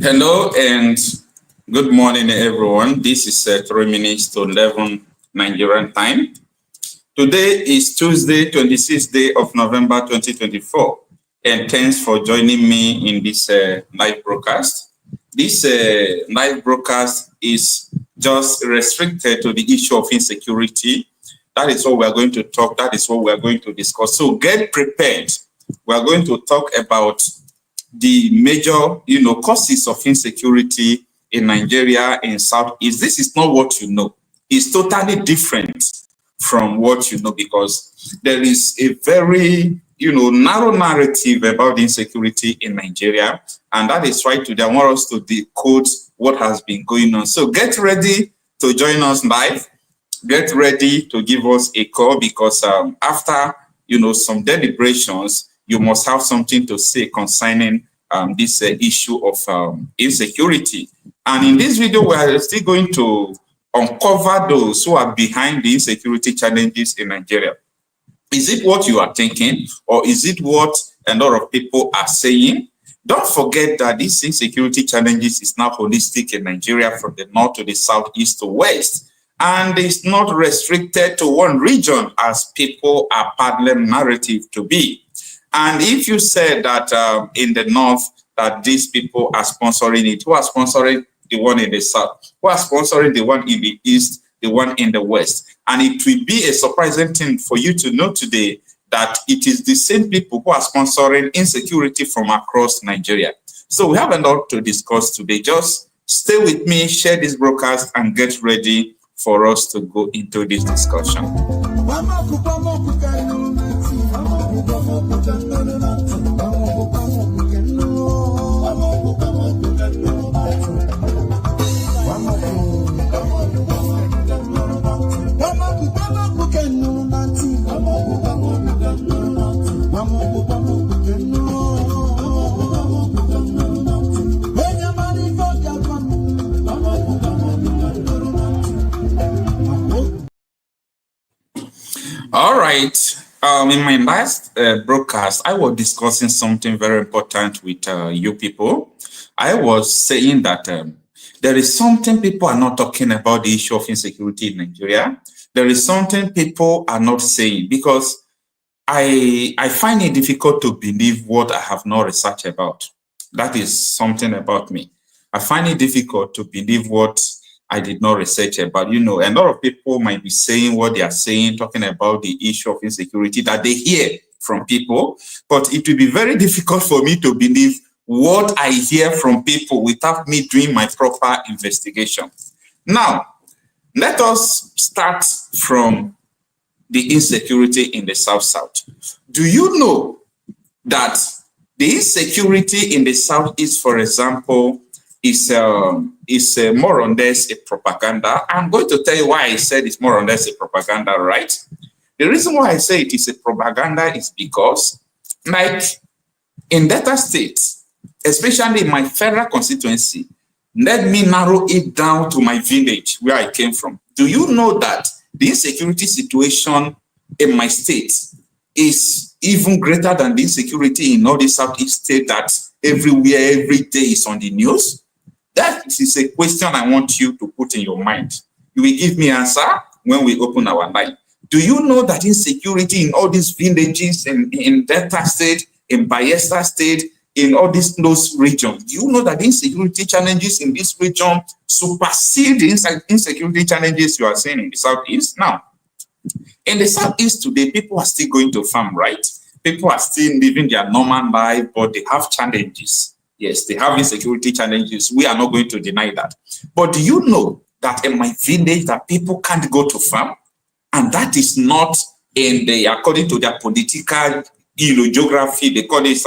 Hello and good morning, everyone. This is 3 minutes to 11 Nigerian time. Today is Tuesday, 26th day of November 2024. And thanks for joining me in this live broadcast. This live broadcast is just restricted to the issue of insecurity. That is what we are going to talk. That is what we are going to discuss. So get prepared. We are going to talk about the major, causes of insecurity in Nigeria, in Southeast. This is not what you know. It's totally different from what you know, because there is a very, narrow narrative about insecurity in Nigeria. And that is why today I want us to decode what has been going on. So get ready to join us live. Get ready to give us a call, because after, some deliberations, you must have something to say concerning this issue of insecurity. And in this video, we are still going to uncover those who are behind the insecurity challenges in Nigeria. Is it what you are thinking, or is it what a lot of people are saying? Don't forget that these insecurity challenges is now holistic in Nigeria, from the north to the south, east to west. And it's not restricted to one region, as people are peddling narrative to be. And if you said that in the north that these people are sponsoring it, who are sponsoring the one in the south, who are sponsoring the one in the east, the one in the west? And it will be a surprising thing for you to know today that it is the same people who are sponsoring insecurity from across Nigeria. So we have a lot to discuss today. Just stay with me, share this broadcast, and get ready for us to go into this discussion. All right. In my last broadcast, I was discussing something very important with you people. I was saying that there is something people are not talking about, the issue of insecurity in Nigeria. There is something people are not saying, because I find it difficult to believe what I have not researched about. That is something about me. I find it difficult to believe what I did not research about. A lot of people might be saying what they are saying, talking about the issue of insecurity that they hear from people, but it will be very difficult for me to believe what I hear from people without me doing my proper investigation. Now, let us start from the insecurity in the South. Do you know that the insecurity in the Southeast, for example, is more or less a propaganda? I'm going to tell you why I said it's more or less a propaganda, right? The reason why I say it is a propaganda is because, like in Delta State, especially in my federal constituency, let me narrow it down to my village where I came from. Do you know that the insecurity situation in my state is even greater than the insecurity in all the Southeast states that everywhere, every day is on the news? That is a question I want you to put in your mind. You will give me an answer when we open our line. Do you know that insecurity in all these villages in Delta State, in Bayelsa State, in all these close regions, do you know that the insecurity challenges in this region supersede the insecurity challenges you are seeing in the Southeast? Now, in the Southeast today, people are still going to farm, right? People are still living their normal life, but they have challenges. Yes, they have insecurity challenges. We are not going to deny that. But do you know that in my village that people can't go to farm? And that is not in the, according to their political geography, they call it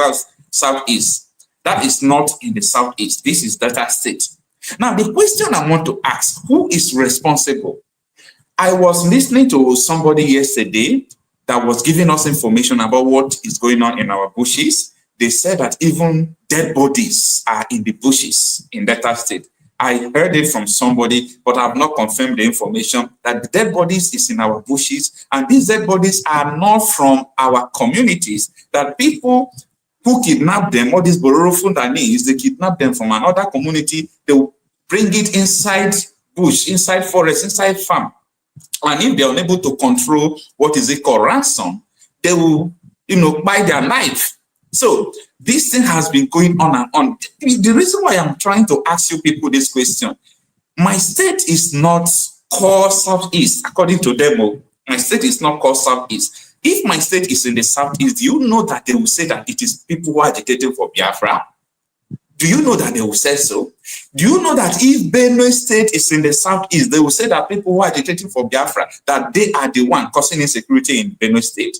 Southeast. That is not in the Southeast. This is Delta State. Now, the question I want to ask, who is responsible? I was listening to somebody yesterday that was giving us information about what is going on in our bushes. They said that even dead bodies are in the bushes in Delta State. I heard it from somebody, but I have not confirmed the information that the dead bodies is in our bushes, and these dead bodies are not from our communities, that people who kidnap them, all these Bororo Fundanese, they kidnap them from another community, they will bring it inside bush, inside forest, inside farm. And if they are unable to control what is it called ransom, they will, buy their life. So this thing has been going on and on. The reason why I'm trying to ask you people this question, my state is not called Southeast, according to them. My state is not called Southeast. If my state is in the Southeast, do you know that they will say that it is people who are agitating for Biafra? Do you know that they will say so? Do you know that if Benue State is in the Southeast, they will say that people who are agitating for Biafra, that they are the one causing insecurity in Benue State?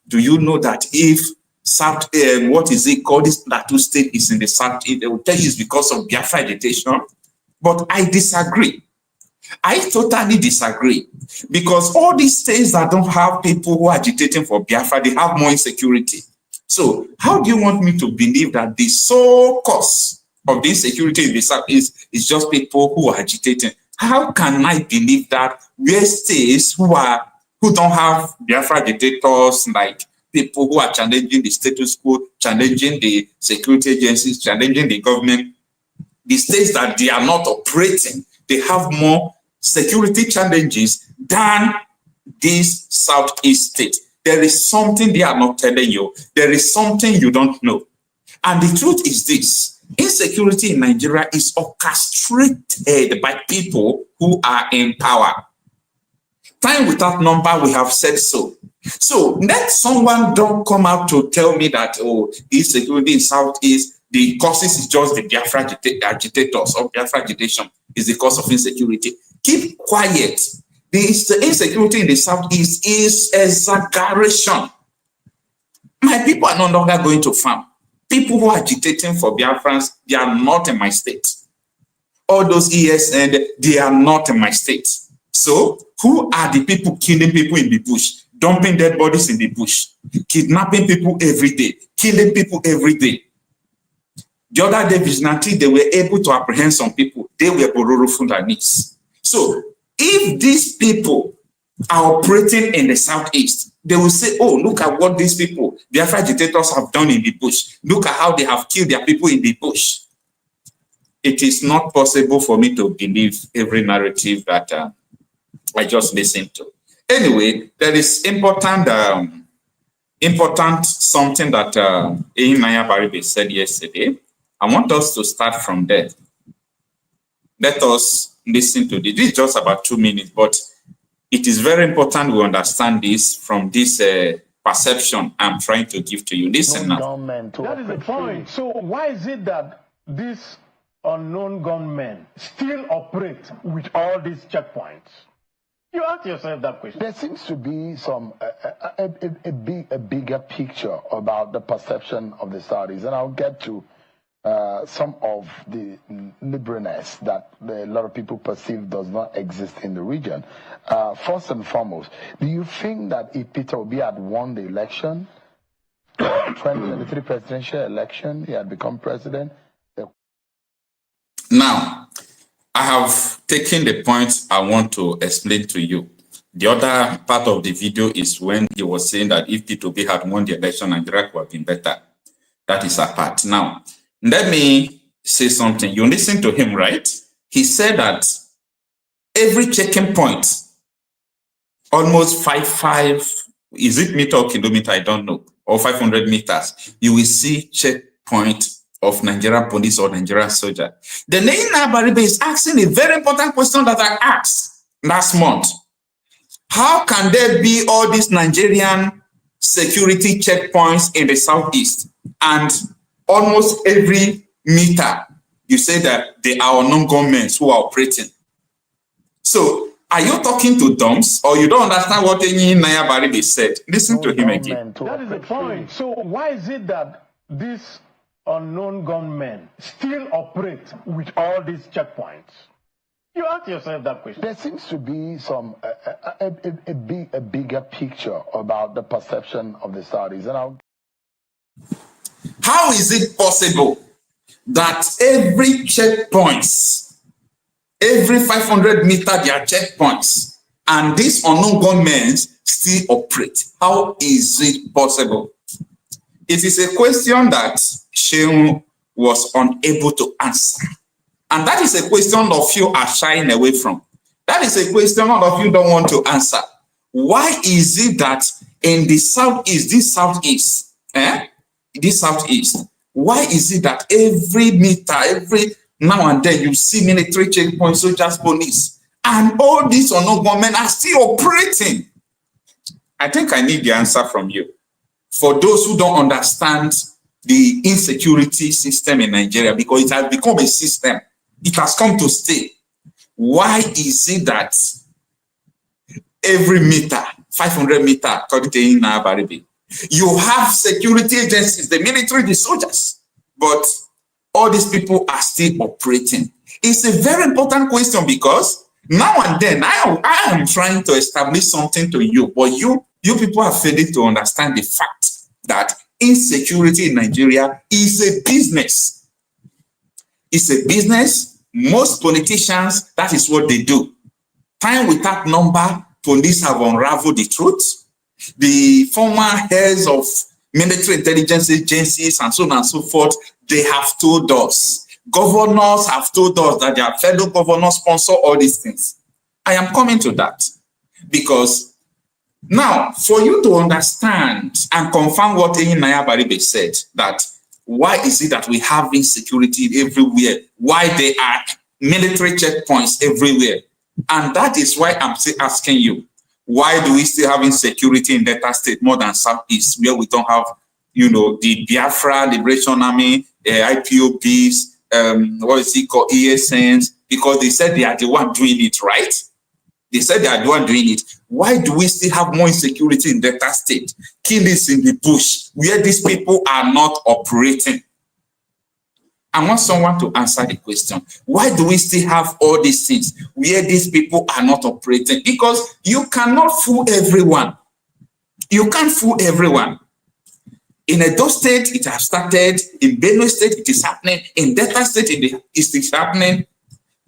Do you know that if this Plateau State is in the Southeast, they will tell you it's because of Biafra agitation? But I disagree. I totally disagree, because all these states that don't have people who are agitating for Biafra, they have more insecurity. So how do you want me to believe that the sole cause of the insecurity in the South is just people who are agitating? How can I believe that where states who don't have Biafra agitators, like people who are challenging the status quo, challenging the security agencies, challenging the government, the states that they are not operating, they have more security challenges than this Southeast state? There is something they are not telling you. There is something you don't know. And the truth is this: insecurity in Nigeria is orchestrated by people who are in power. Time without number, we have said so. So let someone don't come out to tell me that, insecurity in Southeast, the causes is just the Biafra agitators or Biafra agitation is the cause of insecurity. Keep quiet. The insecurity in the Southeast is exaggeration. My people are no longer going to farm. People who are agitating for Biafrans, they are not in my state. All those ESN, they are not in my state. So who are the people killing people in the bush, dumping dead bodies in the bush, kidnapping people every day, killing people every day? The other day, vigilante, they were able to apprehend some people. They were Bororo Fundanese. So if these people are operating in the Southeast, they will say, oh, look at what these people, Biafra agitators, have done in the bush. Look at how they have killed their people in the bush. It is not possible for me to believe every narrative that I just listened to. Anyway, there is important something that Abaribe said yesterday. I want us to start from there. Let us listen to this. This is just about 2 minutes, but it is very important we understand this from this perception I'm trying to give to you. Listen now. That is the point. So why is it that these unknown gunmen still operate with all these checkpoints? You ask yourself that question. There seems to be a bigger picture about the perception of the Saudis, and I'll get to some of the liberalness that a lot of people perceive does not exist in the region. First and foremost, do you think that if Peter Obi had won the election, 2023 presidential election, he had become president? Now, I have taken the points I want to explain to you. The other part of the video is when he was saying that if Peter Obi had won the election, Nigeria would have been better. That is a part. Now, let me say something. You listen to him, right? He said that every checking point, almost 5, is it meter or kilometer? I don't know, or 500 meters, you will see checkpoint of Nigerian police or Nigerian soldier. The Abaribe is asking a very important question that I asked last month. How can there be all these Nigerian security checkpoints in the Southeast, and almost every meter you say that they are unknown governments who are operating? So are you talking to dumps, or you don't understand what Abaribe said? Listen to him again. That is the point. So why is it that these unknown gunmen still operate with all these checkpoints? You ask yourself that question. There seems to be a bigger picture about the perception of the Saudis, and how is it possible that every checkpoints, every 500 meters, there are checkpoints, and these unknown gunmen still operate? How is it possible? It is a question that Shehu was unable to answer. And that is a question all of you are shying away from. That is a question all of you don't want to answer. Why is it that in the southeast, this southeast, why is it that every meter, every now and then you see military checkpoints, soldiers, police, and all these unknown government are still operating? I think I need the answer from you. For those who don't understand the insecurity system in Nigeria, because it has become a system, it has come to stay. Why is it that every meter, 500 meter, according to Abaribe, you have security agencies, the military, the soldiers, but all these people are still operating? It's a very important question, because now and then I am trying to establish something to you, but you people are failing to understand the fact that insecurity in Nigeria is a business. It's a business. Most politicians, that is what they do. Time without number, police have unraveled the truth. The former heads of military intelligence agencies and so on and so forth, they have told us. Governors have told us that their fellow governors sponsor all these things. I am coming to that, because now, for you to understand and confirm what Abaribe said, that why is it that we have insecurity everywhere? Why there are military checkpoints everywhere? And that is why I'm still asking you, why do we still have insecurity in Delta State more than Southeast, where we don't have, the Biafra Liberation Army, IPOBs, what is it called, ESNs, because they said they are the one doing it, right? They said they are the one doing it. Why do we still have more insecurity in Delta State? Killings in the bush, where these people are not operating. I want someone to answer the question. Why do we still have all these things where these people are not operating? Because you cannot fool everyone. You can't fool everyone. In Edo State, it has started. In Benue State, it is happening. In Delta State, it is happening.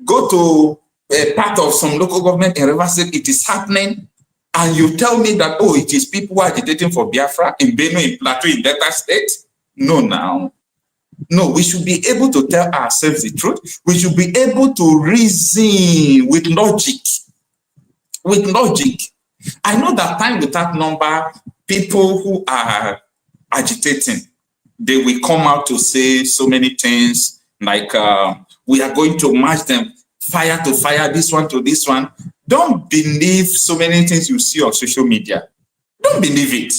Go to a part of some local government in River State, it is happening. And you tell me that, oh, it is people who are agitating for Biafra in Benue, in Plateau, in Delta State? No, now. No, we should be able to tell ourselves the truth. We should be able to reason with logic. With logic. I know that time without number, people who are agitating, they will come out to say so many things like, we are going to match them fire to fire, this one to this one. Don't believe so many things you see on social media. Don't believe it.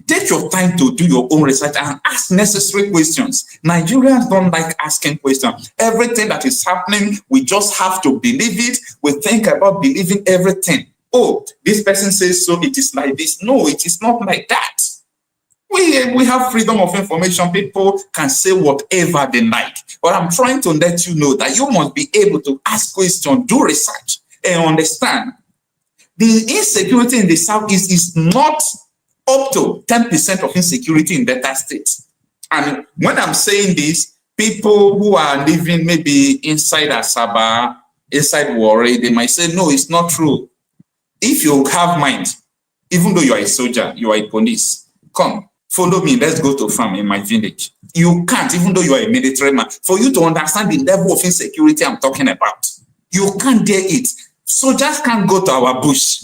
Take your time to do your own research and ask necessary questions. Nigerians don't like asking questions. Everything that is happening, we just have to believe it. We think about believing everything. Oh, this person says so, it is like this. No, it is not like that. We have freedom of information. People can say whatever they like. But I'm trying to let you know that you must be able to ask questions, do research, and understand. The insecurity in the Southeast is not up to 10% of insecurity in Delta State. And when I'm saying this, people who are living maybe inside Asaba, inside Warri, they might say, no, it's not true. If you have mind, even though you are a soldier, you are a police, come, follow me, let's go to farm in my village. You can't, even though you are a military man, for you to understand the level of insecurity I'm talking about. You can't dare it. Soldiers can't go to our bush.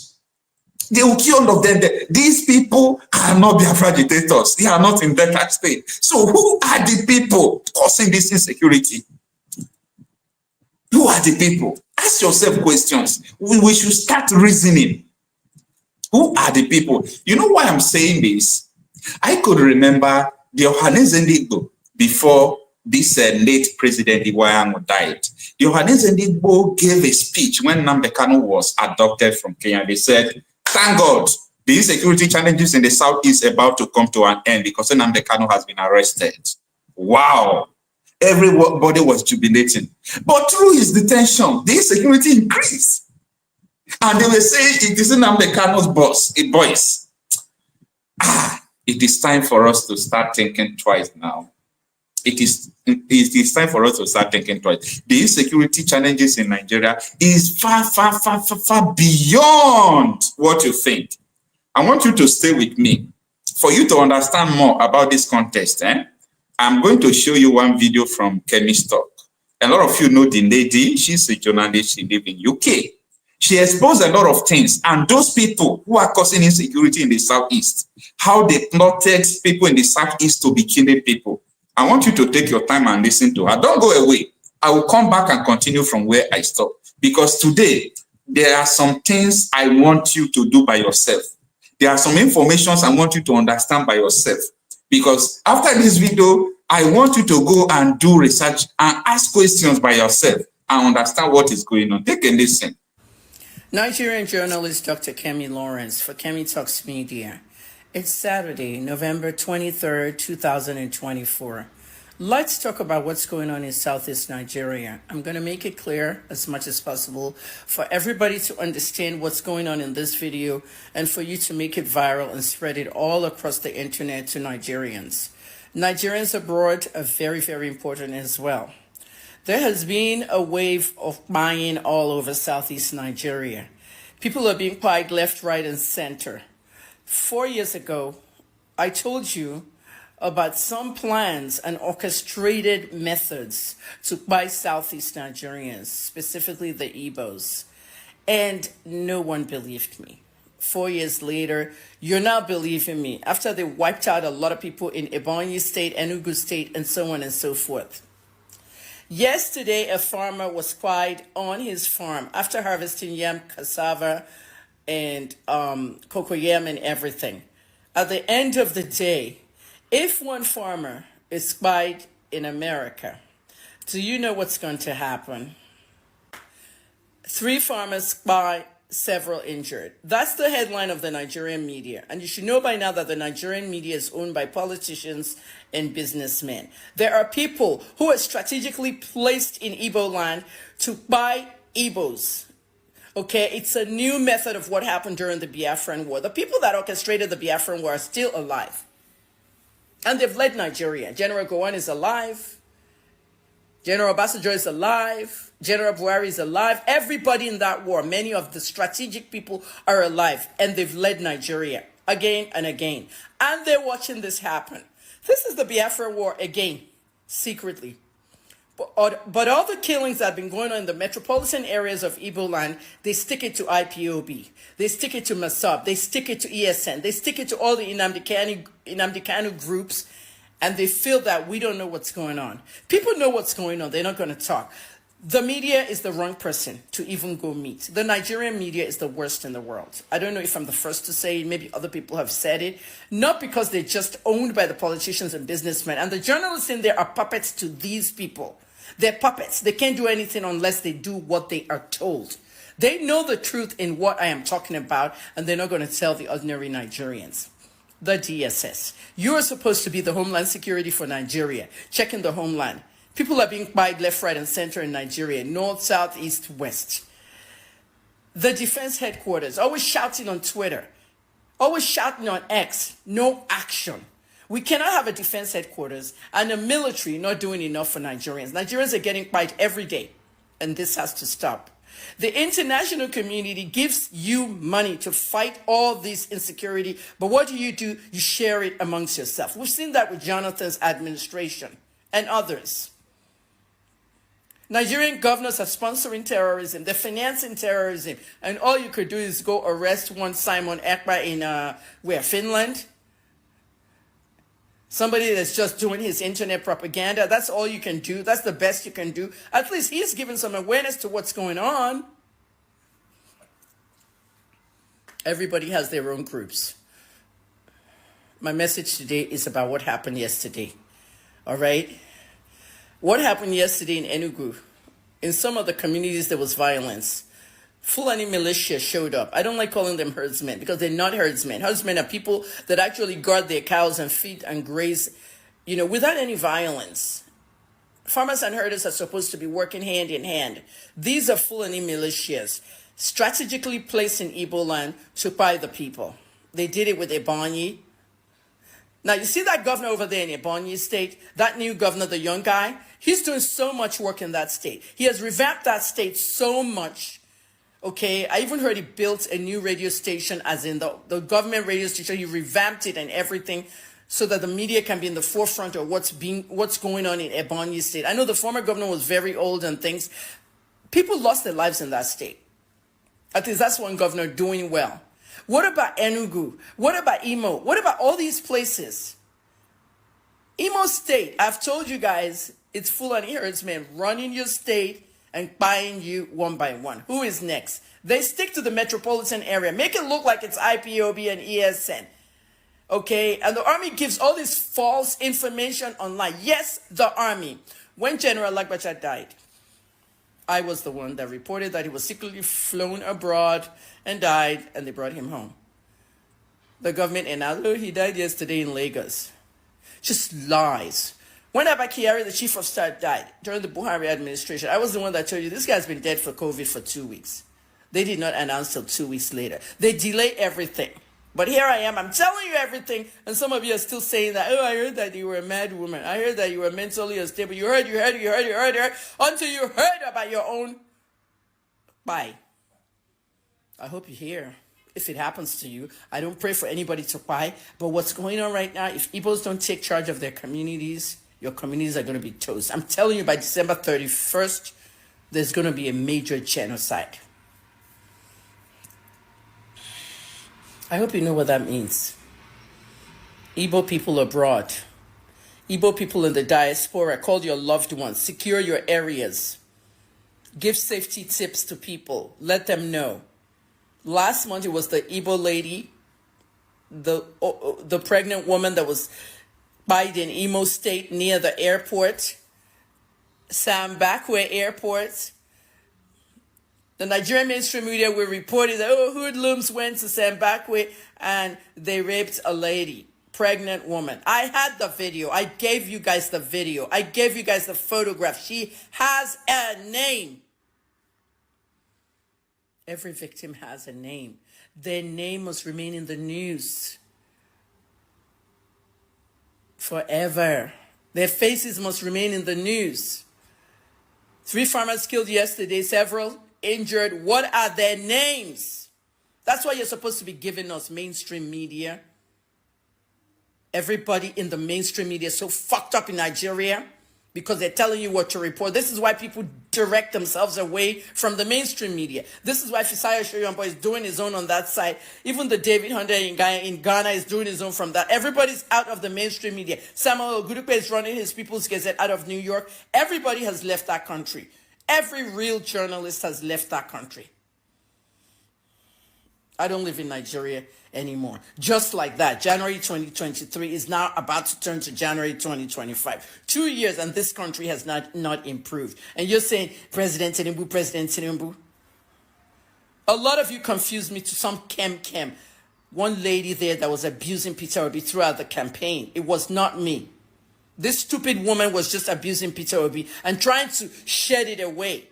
They will kill all of them. These people are not Biafra agitators. They are not in Delta State. So who are the people causing this insecurity? Who are the people? Ask yourself questions. We should start reasoning. Who are the people? You know why I'm saying this? I could remember the Ohaneze Igbo before this late President Iwayan died. The Ohaneze Igbo gave a speech when Nnamdi Kanu was adopted from Kenya. They said, thank God, the insecurity challenges in the Southeast are about to come to an end because Nnamdi Kanu has been arrested. Wow. Everybody was jubilating. But through his detention, the insecurity increased. And they were saying, it is Nnamdi Kanu's boys. It is time for us to start thinking twice now. It is time for us to start thinking twice. The insecurity challenges in Nigeria is far, far, far, far, far beyond what you think. I want you to stay with me For you to understand more about this contest, I'm going to show you one video from Kemi's talk. A lot of you know the lady. She's a journalist. She lives in UK. She exposed a lot of things. And those people who are causing insecurity in the Southeast, how they plotted people in the Southeast to be killing people. I want you to take your time and listen to her. Don't go away. I will come back and continue from where I stopped. Because today, there are some things I want you to do by yourself. There are some informations I want you to understand by yourself. Because after this video, I want you to go and do research and ask questions by yourself and understand what is going on. Take a listen. Nigerian journalist Dr. Kemi Lawrence for Kemi Talks Media. It's Saturday, November 23rd, 2024. Let's talk about what's going on in Southeast Nigeria. I'm going to make it clear as much as possible for everybody to understand what's going on in this video and for you to make it viral and spread it all across the internet to Nigerians. Nigerians abroad are very, very important as well. There has been a wave of buying all over Southeast Nigeria. People are being buyed left, right, and center. 4 years ago, I told you about some plans and orchestrated methods to buy Southeast Nigerians, specifically the Igbos. And no one believed me. 4 years later, you're now believing me after they wiped out a lot of people in Ebonyi State, Enugu State, and so on and so forth. Yesterday, a farmer was spied on his farm after harvesting yam, cassava, and cocoyam and everything. At the end of the day, if one farmer is spied in America, do you know what's going to happen? 3 farmers spied, several injured. That's the headline of the Nigerian media. And you should know by now that the Nigerian media is owned by politicians and businessmen. There are people who are strategically placed in Igbo land to buy Igbos. Okay, it's a new method of what happened during the Biafran War. The people that orchestrated the Biafran War are still alive. And they've led Nigeria. General Gowon is alive. General Obasanjo is alive. General Buhari is alive. Everybody in that war, many of the strategic people are alive. And they've led Nigeria again and again. And they're watching this happen. This is the Biafra War again, secretly. But all the killings that have been going on in the metropolitan areas of Igbo land, they stick it to ipob. They stick it to Marcel. They stick it to ESN. They stick it to all the Nnamdi Kanu groups. And they feel that we don't know what's going on. People know what's going on. They're not going to talk. The media is the wrong person to even go meet. The Nigerian media is the worst in the world. I don't know if I'm the first to say it. Maybe other people have said it. Not because they're just owned by the politicians and businessmen. And the journalists in there are puppets to these people. They're puppets. They can't do anything unless they do what they are told. They know the truth in what I am talking about, and they're not going to tell the ordinary Nigerians. The DSS. You are supposed to be the Homeland Security for Nigeria. Checking the homeland. People are being buyed left, right, and center in Nigeria. North, south, east, west. The defense headquarters. Always shouting on Twitter. Always shouting on X. No action. We cannot have a defense headquarters and a military not doing enough for Nigerians. Nigerians are getting bite every day. And this has to stop. The international community gives you money to fight all this insecurity. But what do? You share it amongst yourself. We've seen that with Jonathan's administration and others. Nigerian governors are sponsoring terrorism. They're financing terrorism. And all you could do is go arrest one Simon Ekpa in, Finland? Somebody that's just doing his internet propaganda. That's all you can do. That's the best you can do. At least he's given some awareness to what's going on. Everybody has their own groups. My message today is about what happened yesterday. All right? What happened yesterday in Enugu? In some of the communities, there was violence. Fulani militia showed up. I don't like calling them herdsmen because they're not herdsmen. Herdsmen are people that actually guard their cows and feed and graze, without any violence. Farmers and herders are supposed to be working hand in hand. These are Fulani militias, strategically placed in Igbo land to buy the people. They did it with Ebonyi. Now, you see that governor over there in Ebonyi State, that new governor, the young guy, he's doing so much work in that state. He has revamped that state so much. Okay, I even heard he built a new radio station, as in the government radio station. He revamped it and everything so that the media can be in the forefront of what's going on in Ebonyi State. I know the former governor was very old and things. People lost their lives in that state. At least that's one governor doing well. What about Enugu? What about Imo? What about all these places? Imo State, I've told you guys, it's full on herdsmen running your state and buying you one by one. Who is next? They stick to the metropolitan area. Make it look like it's IPOB and ESN. Okay? And the army gives all this false information online. Yes, the army. When General Lagbacha died, I was the one that reported that he was secretly flown abroad and died, and they brought him home. The government announced, oh, he died yesterday in Lagos. Just lies. When Abba Kyari, the chief of staff, died during the Buhari administration, I was the one that told you this guy's been dead for COVID for 2 weeks. They did not announce till 2 weeks later. They delay everything. But here I am, I'm telling you everything, and some of you are still saying that, oh, I heard that you were a mad woman. I heard that you were mentally unstable. You heard, until you heard about your own. Bye. I hope you hear. If it happens to you, I don't pray for anybody to buy, but what's going on right now, if Igbos don't take charge of their communities, your communities are going to be toast. I'm telling you, by December 31st, there's going to be a major genocide. I hope you know what that means. Igbo people abroad, Igbo people in the diaspora, call your loved ones, secure your areas, give safety tips to people, let them know. Last month, it was the Igbo lady, the pregnant woman that was buried in Imo State near the airport, Sambakwe Airport. The Nigerian mainstream media were reporting that, oh, hoodlums went to Sambakwe and they raped a lady, pregnant woman. I had the video. I gave you guys the video. I gave you guys the photograph. She has a name. Every victim has a name. Their name must remain in the news forever. Their faces must remain in the news. 3 farmers killed yesterday, several injured. What are their names? That's why you're supposed to be giving us mainstream media. Everybody in the mainstream media is so fucked up in Nigeria because they're telling you what to report. This is why people direct themselves away from the mainstream media. This is why Fisaya Shoyombo is doing his own on that side. Even the David Hunter in Ghana is doing his own from that. Everybody's out of the mainstream media. Samuel Ogudupe is running his People's Gazette out of New York. Everybody has left that country. Every real journalist has left that country. I don't live in Nigeria anymore. Just like that, January 2023 is now about to turn to January 2025. 2 years and this country has not improved. And you're saying, President Tinubu, President Tinubu. A lot of you confused me to some Kem. One lady there that was abusing Peter Obi throughout the campaign. It was not me. This stupid woman was just abusing Peter Obi and trying to shed it away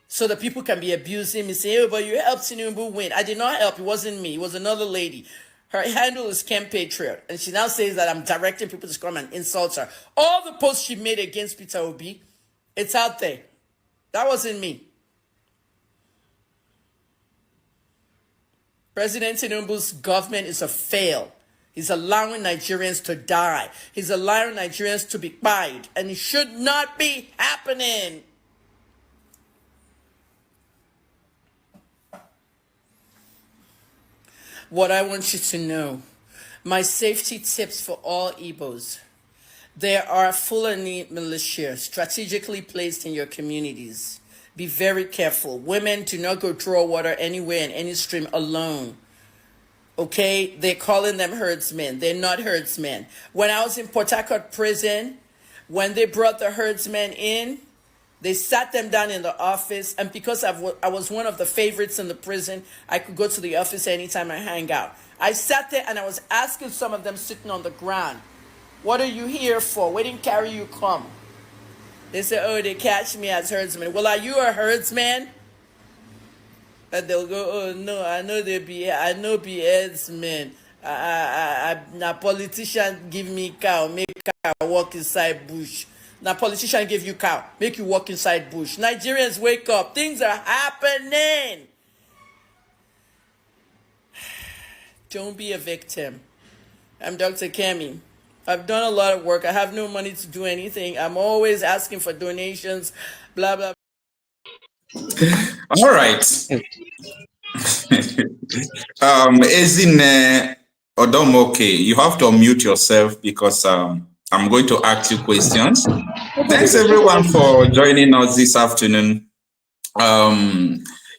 so that people can be abusing me, saying, oh, but you helped Tinubu win. I did not help. It wasn't me. It was another lady. Her handle is Kem Patriot. And she now says that I'm directing people to come and insult her. All the posts she made against Peter Obi, it's out there. That wasn't me. President Tinubu's government is a fail. He's allowing Nigerians to die. He's allowing Nigerians to be buyed. And it should not be happening. What I want you to know, my safety tips for all Igbos. There are Fulani militia strategically placed in your communities. Be very careful. Women, do not go draw water anywhere in any stream alone. Okay? They're calling them herdsmen. They're not herdsmen. When I was in Port Harcourt prison, when they brought the herdsmen in, they sat them down in the office, and because I was one of the favorites in the prison, I could go to the office anytime I hang out. I sat there and I was asking some of them sitting on the ground, what are you here for? Where didn't carry you come? They said, oh, they catch me as herdsman. Well, are you a herdsman? And they'll go, oh, no, I know be herdsman. Now politician give me cow, make cow walk inside bush. Now politician give you cow, make you walk inside bush. Nigerians, wake up. Things are happening. Don't be a victim. I'm Dr. Kemi. I've done a lot of work. I have no money to do anything. I'm always asking for donations, blah, blah. All right. Ezine Odomoke, you have to unmute yourself because I'm going to ask you questions. Thanks everyone for joining us this afternoon.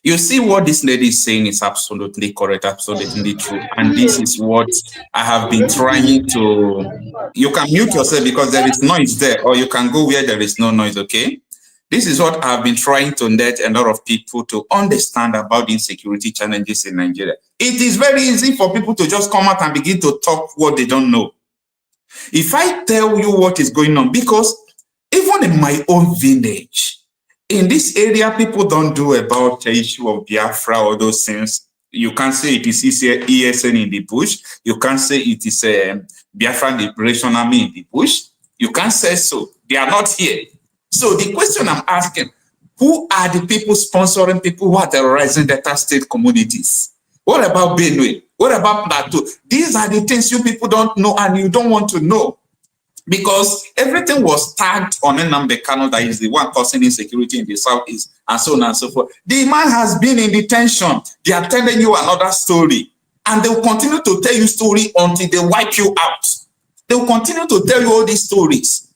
You see what this lady is saying is absolutely correct, absolutely true. And this is what I have been trying to... You can mute yourself because there is noise there, or you can go where there is no noise, okay? This is what I've been trying to let a lot of people to understand about the insecurity challenges in Nigeria. It is very easy for people to just come out and begin to talk what they don't know. If I tell you what is going on, because even in my own village, in this area, people don't do about the issue of Biafra or those things. You can't say it is ESN in the bush. You can't say it is Biafra Liberation Army in the bush. You can't say so. They are not here. So the question I'm asking, who are the people sponsoring people who are terrorizing Delta State communities? What about Benue? What about Plateau? These are the things you people don't know and you don't want to know. Because everything was tagged on Nnamdi Kanu, that is the one causing insecurity in the southeast, and so on and so forth. The man has been in detention. They are telling you another story. And they will continue to tell you story until they wipe you out. They will continue to tell you all these stories.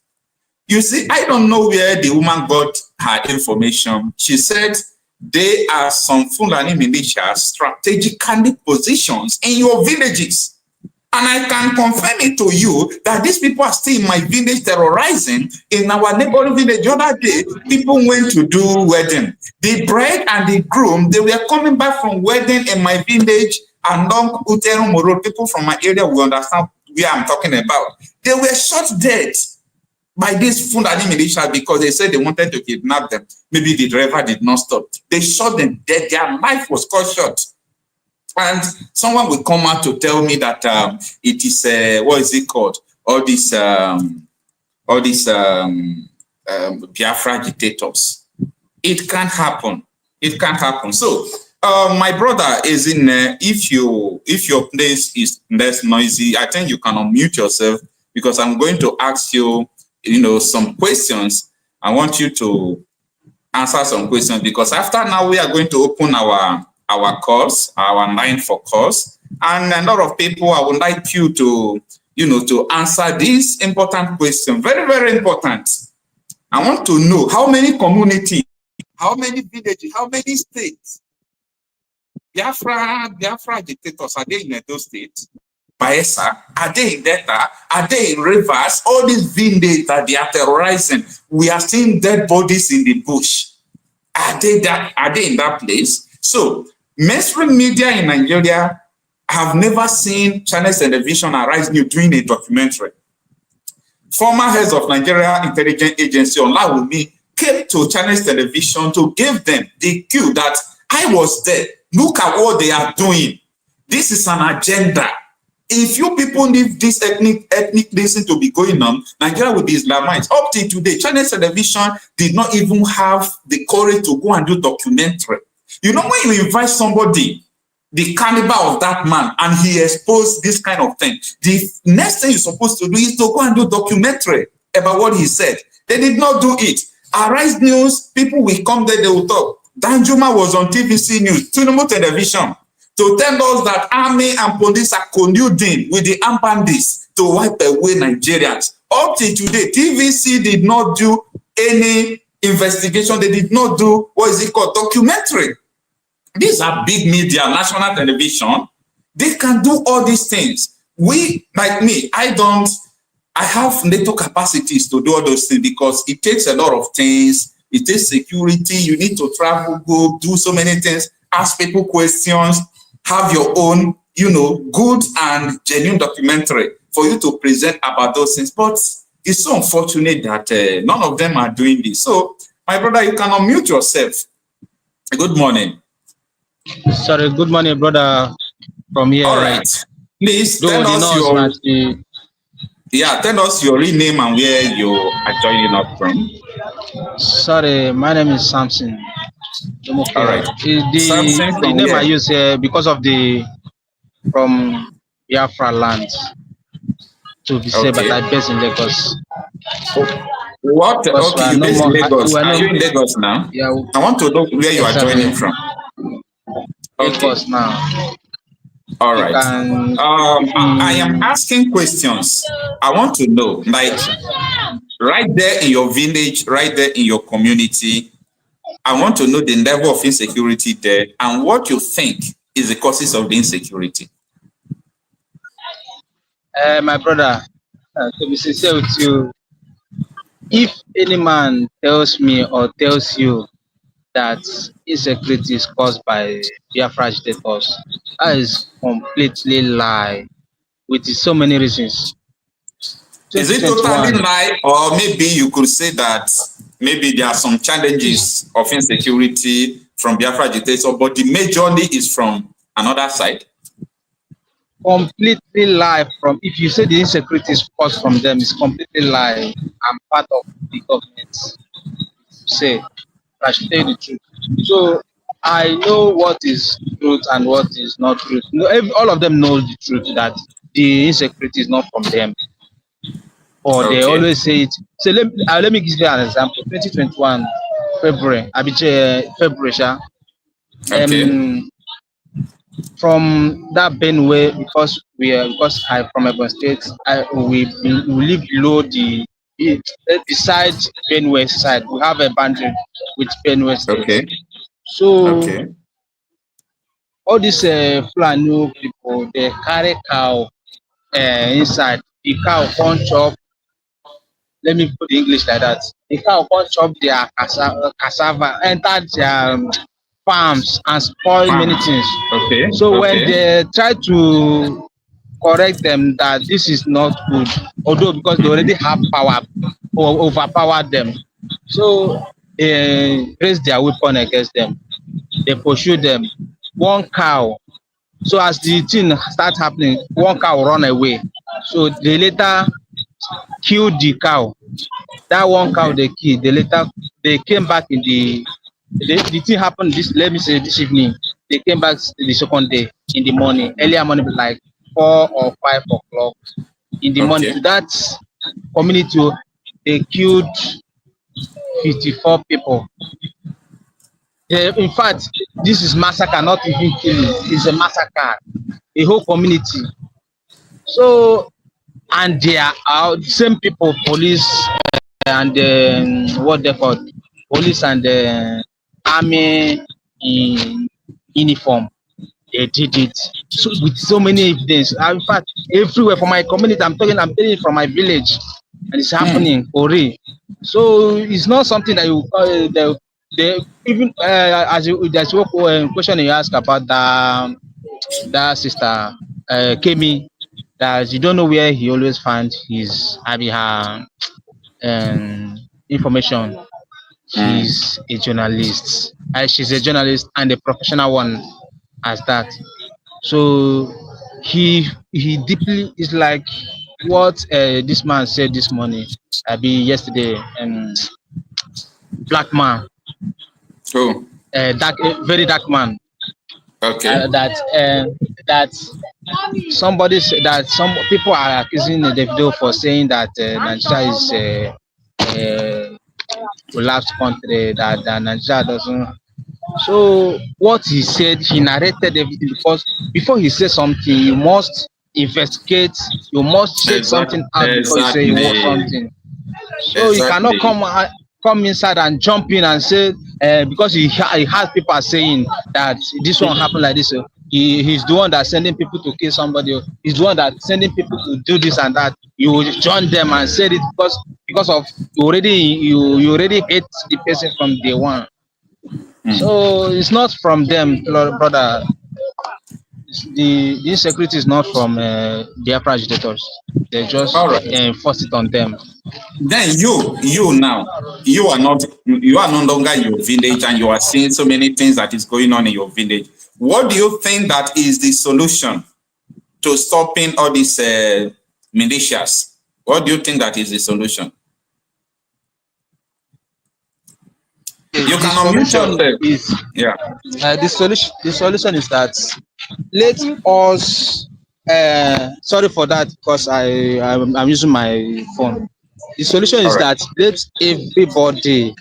You see, I don't know where the woman got her information. She said there are some Fulani militia strategically positions in your villages. And I can confirm it to you that these people are still in my village terrorizing. In our neighboring village, the other day, people went to do wedding. The bride and the groom, they were coming back from wedding in my village along Uterum Road. People from my area will understand where I'm talking about. They were shot dead by this Fulani militia because they said they wanted to kidnap them. Maybe the driver did not stop. They shot them dead. Their life was cut short. And someone will come out to tell me that it is what is it called? All these Biafra agitators. It can't happen. It can't happen. So my brother is in. If your place is less noisy, I think you can unmute yourself because I'm going to ask you, some questions. I want you to answer some questions because after now we are going to open our calls, our line for calls, and a lot of people, I would like you to, to answer this important question. Very, very important. I want to know how many communities, how many villages, how many states, Biafra agitators, are they in Edo State? Bayelsa, are they in Delta? Are they in Rivers? All these villages that they are terrorizing, we are seeing dead bodies in the bush. Are they in that place? So, mainstream media in Nigeria have never seen channels television arise new doing a documentary. Former heads of Nigeria Intelligence Agency Olawumi came to channels television to give them the cue that I was there. Look at what they are doing. This is an agenda. If you people need this ethnic reason to be going on, Nigeria will be Islamized. Up till today, channels television did not even have the courage to go and do documentary. When you invite somebody, the caliber of that man, and he exposed this kind of thing, the next thing you're supposed to do is to go and do documentary about what he said. They did not do it. Arise News, people will come there, they will talk. Danjuma was on TVC News, Tinubu Television, to tell us that army and police are colluding with the armed bandits to wipe away Nigerians. Up till today, TVC did not do any investigation. They did not do, documentary. These are big media, national television. They can do all these things. We, like me, I have little capacities to do all those things because it takes a lot of things. It takes security. You need to travel, go, do so many things, ask people questions, have your own, good and genuine documentary for you to present about those things. But it's so unfortunate that none of them are doing this. So, my brother, you can unmute yourself. Good morning. Sorry, good morning, brother, from here. All right. Please tell us tell us your real name and where you are joining up from. Sorry, my name is Samson. All right. The name I use here because of the from Biafra land to be said, but Okay. I based in Lagos. What? Because we Okay, are you no based in more, Lagos. we are Are no, you in Lagos now? yeah, I want to know where you are exactly, joining from. Okay. Lagos now. All You right. can, I am asking questions. I want to know, like, yes, sir. right there in your village, right there in your community, I want to know the level of insecurity there and what you think is the causes of the insecurity. My brother, to be sincere with you, if any man tells me or tells you that insecurity is caused by Biafra agitators, that is completely lie with so many reasons. Is it totally 2021, lie, or maybe you could say that maybe there are some is challenges of insecurity from Biafra agitators, but the majorly is from another side? completely lie. From if you say the insecurity is caused from them, it's completely lie. I'm part of the government. Say, I should tell you the truth. So I know what is truth and what is not truth. No, all of them know the truth that the insecurity is not from them, or they Okay. always say it. So let me give you an example. 2021 February, February, Okay. um, from that Benue, because I from Ebonyi State, we live below beside Benue side. We have a boundary with Benue State. Okay. So Okay. all these Fulani people, they carry cow inside. The cow can't chop. Let me put the English like that. The cow can't chop their cassava, enter their farms and spoil many Farms. things. Okay. So when Okay. they try to correct them that this is not good, although because they already have power or overpower them, so they raise their weapon against them. They pursue them. One cow. So as the thing start happening, one cow run away. So they later kill the cow. That one cow Okay. they killed, they came back in the thing happened this, let me say, this evening. They came back the second day in the morning, earlier morning, like 4 or 5 o'clock in the morning, Okay. to that community. They killed 54 people. In fact, this is massacre, not even killing. It's a massacre, a whole community. So, and they are same people, police and what they call police and army in uniform. They did it so with so many evidence. In fact, everywhere from my community, I'm telling you from my village, and it's happening for real. So it's not something that you they even as you there's one question you ask about that sister Kemi, that you don't know where he always find his her information. She's a journalist. She's a journalist and a professional one as that. So he deeply is like what this man said this morning, yesterday, black man, Oh. dark, very dark man. Okay. That somebody that some people are accusing the Davido for saying that Nigeria is a collapsed country, that Nigeria doesn't. So what he said, he narrated everything, because before he says something, you must investigate, you must check something out before you say Exactly. something. So you cannot Exactly. come inside and jump in and say because he has people are saying that this one happened like this. He's the one that's sending people to kill somebody. He's the one that's sending people to do this and that. You join them and say it because of you already hate the person from day one. So it's not from them, brother. The insecurity is not from Biafra agitators. They just All right. enforce it on them. Then you now, you are no longer in your village and you are seeing so many things that is going on in your village. What do you think that is the solution to stopping all these militias? What do you think that is the solution? You the can unmute solution yourself. is Yeah. the solution is that let us sorry for that because I'm using my phone. The solution All is right. that let everybody,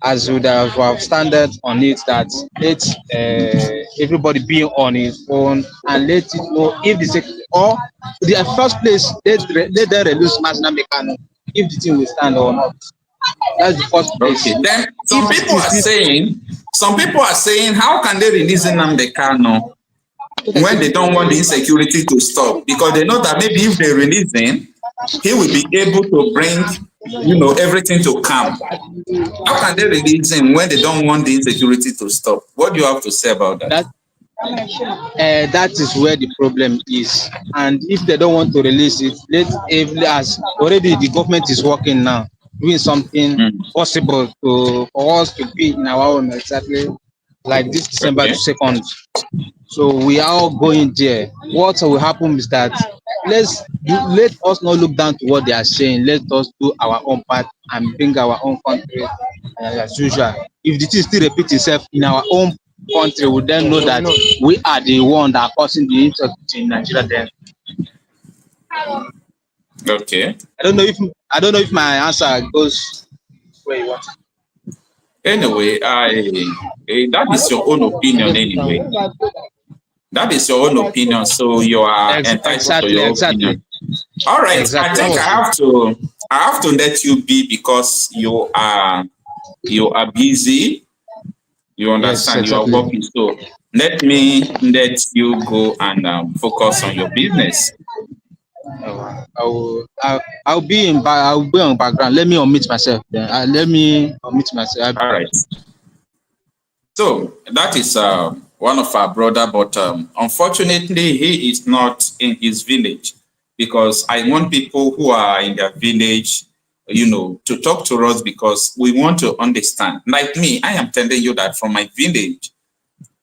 as we have standard on it, that let everybody be on his own and let it know if or the first place let them reduce Nnamdi Kanu if the thing will stand or not. That's the first place. Okay. Then If it is this, some people are saying, how can they release Nnamdi Kanu when they don't want the insecurity to stop? Because they know that maybe if they release him, he will be able to bring, everything to calm. How can they release him when they don't want the insecurity to stop? What do you have to say about that? that is where the problem is. And if they don't want to release it, as already the government is working now, doing something possible for us to be in our own exactly like this December Okay. 2nd. So we are all going there. What will happen is that let us not look down to what they are saying. Let us do our own part and bring our own country as usual. If the thing still repeats itself in our own country, we then know that we are the one that are causing the insecurity in Nigeria. Then Okay. I don't know if my answer goes where you want. Anyway, that is your own opinion anyway. That is your own opinion, so you are entitled to your opinion. All right, Exactly. I think I have to let you be because you are busy. You understand, Yes, you are exactly. working. So let you go and focus on your business. I'll be on background. Let me unmute myself. Then let me unmute myself. All right. So that is one of our brother, but unfortunately, he is not in his village because I want people who are in their village, to talk to us because we want to understand. Like me, I am telling you that from my village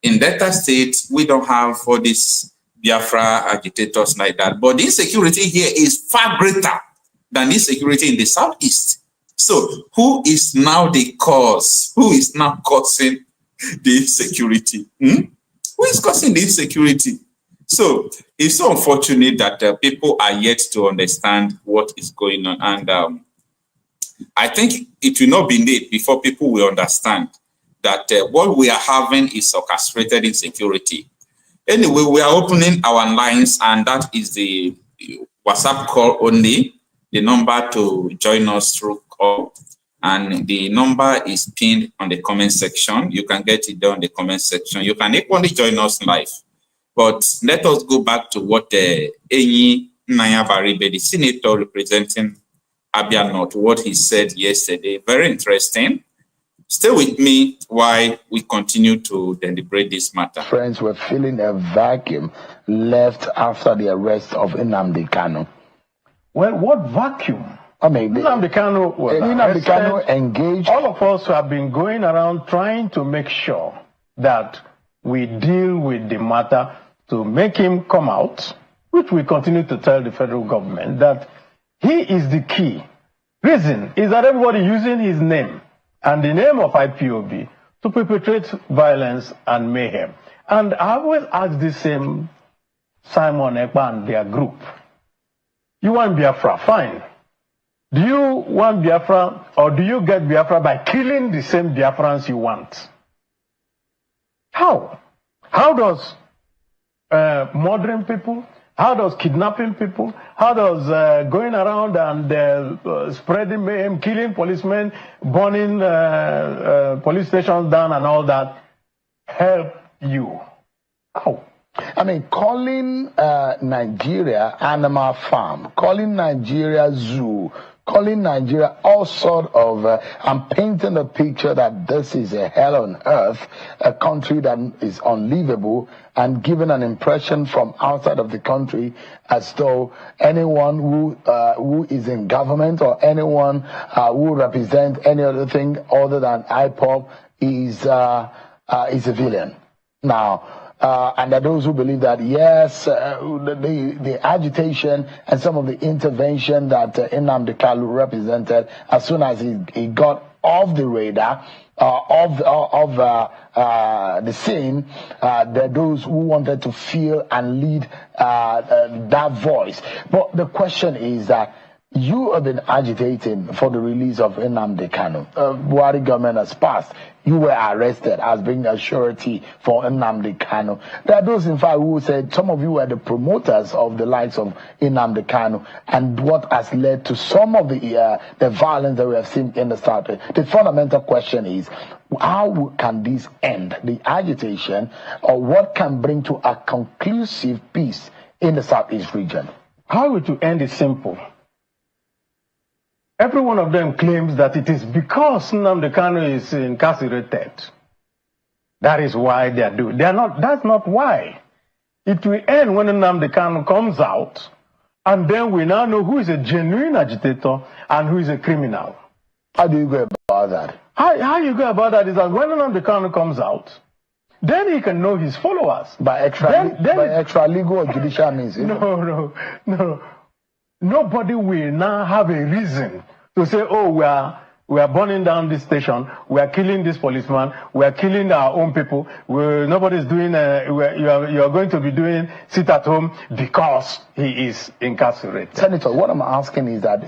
in Delta State, we don't have all these Biafra agitators like that. But the insecurity here is far greater than the insecurity in the Southeast. So who is now the cause? Who is now causing the insecurity? Who is causing the insecurity? So it's so unfortunate that people are yet to understand what is going on. And I think it will not be late before people will understand that what we are having is orchestrated insecurity. Anyway, we are opening our lines, and that is the WhatsApp call only. The number to join us through call, and the number is pinned on the comment section. You can get it there on the comment section. You can equally join us live. But let us go back to what Abaribe, the senator representing Abia North, what he said yesterday. Very interesting. Stay with me while we continue to deliberate this matter. Friends were feeling a vacuum left after the arrest of Nnamdi Kanu. Well, what vacuum? I mean, Nnamdi Kanu was Nnamdi Kanu arrested. engaged. All of us have been going around trying to make sure that we deal with the matter to make him come out, which we continue to tell the federal government that he is the key. Reason is that everybody using his name and the name of IPOB to perpetrate violence and mayhem. And I always ask the same Simon, Ekpa and their group. You want Biafra, fine. Do you want Biafra or do you get Biafra by killing the same Biafrans you want? How? How does murdering people, how does kidnapping people, how does going around and spreading mayhem, killing policemen, burning police stations down and all that help you? How? I mean, calling Nigeria animal farm, calling Nigeria zoo, calling Nigeria all sort of, I'm painting a picture that this is a hell on earth, a country that is unlivable, and giving an impression from outside of the country as though anyone who is in government or anyone who represents any other thing other than ipob is a villain. Now, and there are those who believe that, yes, the agitation and some of the intervention that Nnamdi Kanu represented, as soon as he got off the radar, of the scene. There are those who wanted to feel and lead that voice. But the question is that you have been agitating for the release of Nnamdi Kanu. Buhari government has passed. You were arrested as being a surety for Nnamdi Kanu. There are those, in fact, who said some of you were the promoters of the likes of Nnamdi Kanu, and what has led to some of the violence that we have seen in the South. The fundamental question is, how can this end, the agitation, or what can bring to a conclusive peace in the Southeast region? How it will end is simple. Every one of them claims that it is because Nnamdi Kanu is incarcerated. That is why they are doing. They are not. That's not why. It will end when Nnamdi Kanu comes out, and then we now know who is a genuine agitator and who is a criminal. How do you go about that? How you go about that is that when Nnamdi Kanu comes out, then he can know his followers. By extra legal or judicial means? No. Nobody will now have a reason to say, oh, we are burning down this station, we are killing this policeman, we are killing our own people, nobody's doing, you are going to be doing sit at home because he is incarcerated. Senator, what I'm asking is that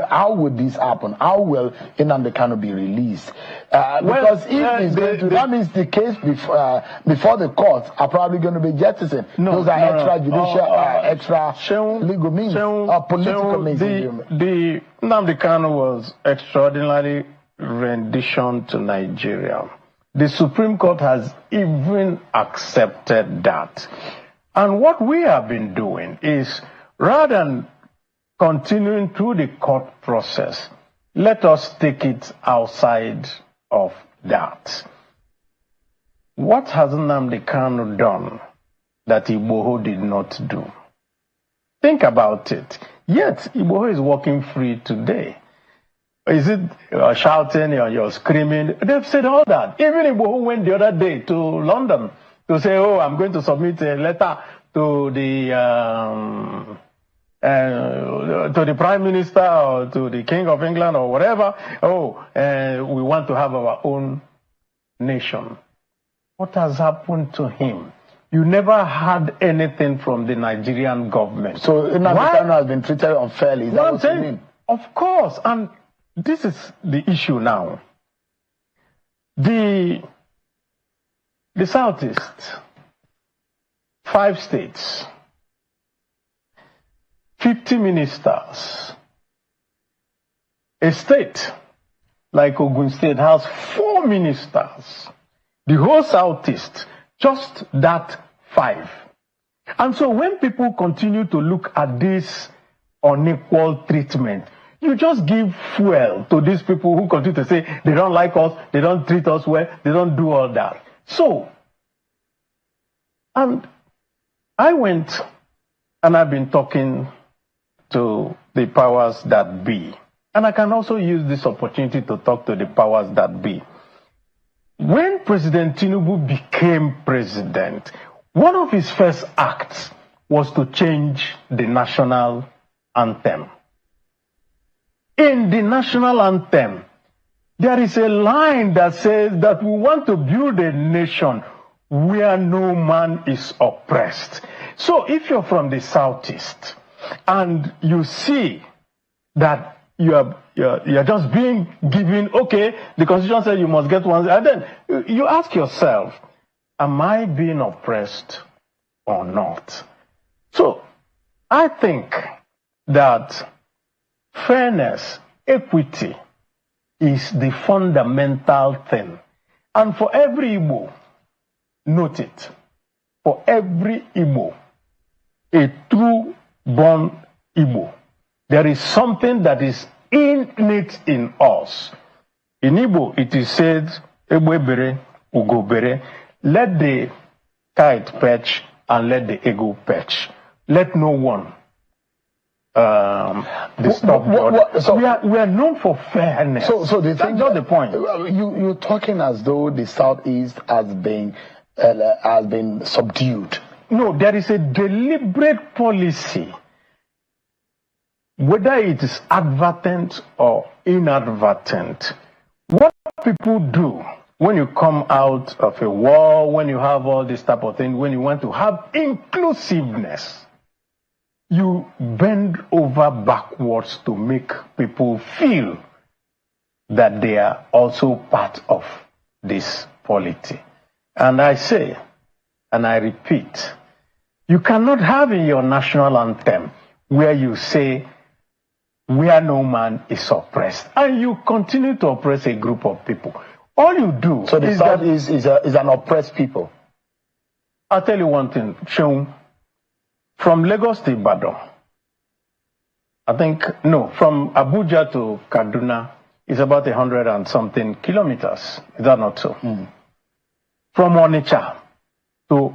how would this happen? How will Nnamdi Kanu be released? Because if he's going to, that means the case before the courts are probably going to be jettisoned. Those are extrajudicial, extra legal means, political means. The Nnamdi Kanu was extraordinarily rendition to Nigeria. The Supreme Court has even accepted that. And what we have been doing is, rather than continuing through the court process, let us take it outside of that. What has Nnamdi Kanu done that Igbo did not do? Think about it. Yet, Igbo is walking free today. Is it shouting or you're screaming? They've said all that. Even Igbo went the other day to London to say, oh, I'm going to submit a letter to the Prime Minister or to the King of England or whatever. Oh, we want to have our own nation. What has happened to him? You never had anything from the Nigerian government. So Nnamdi Kanu has been treated unfairly. Is that what you mean? Of course. And this is the issue now. The Southeast, 5 states, 50 ministers. A state like Ogun State has 4 ministers. The whole Southeast, just that 5. And so when people continue to look at this unequal treatment, you just give fuel to these people who continue to say they don't like us, they don't treat us well, they don't do all that. So, and I went and I've been talking to the powers that be. And I can also use this opportunity to talk to the powers that be. When President Tinubu became president, one of his first acts was to change the national anthem. In the national anthem, there is a line that says that we want to build a nation where no man is oppressed. So if you're from the Southeast and you see that you're just being given, okay, the Constitution says you must get one, and then you ask yourself, am I being oppressed or not? So I think that fairness, equity is the fundamental thing. And for every Igbo, note it, for every Igbo, a true born Igbo, there is something that is innate in us. In Igbo, it is said, Egbe bere, ugo bere, let the kite perch and let the eagle perch. Let no one disturb the other. So we are known for fairness. So the thing, that's not the point. You're talking as though the Southeast has been subdued. No, there is a deliberate policy, whether it is advertent or inadvertent, people do when you come out of a war, when you have all this type of thing, when you want to have inclusiveness, you bend over backwards to make people feel that they are also part of this polity. And I say, and I repeat, you cannot have in your national anthem where you say, where no man is oppressed, and you continue to oppress a group of people. All you do so the South is an oppressed people. I'll tell you one thing, Seun, from Lagos to Ibadan, from Abuja to Kaduna is about 100 and something kilometers. Is that not so? Mm. From Onitsha to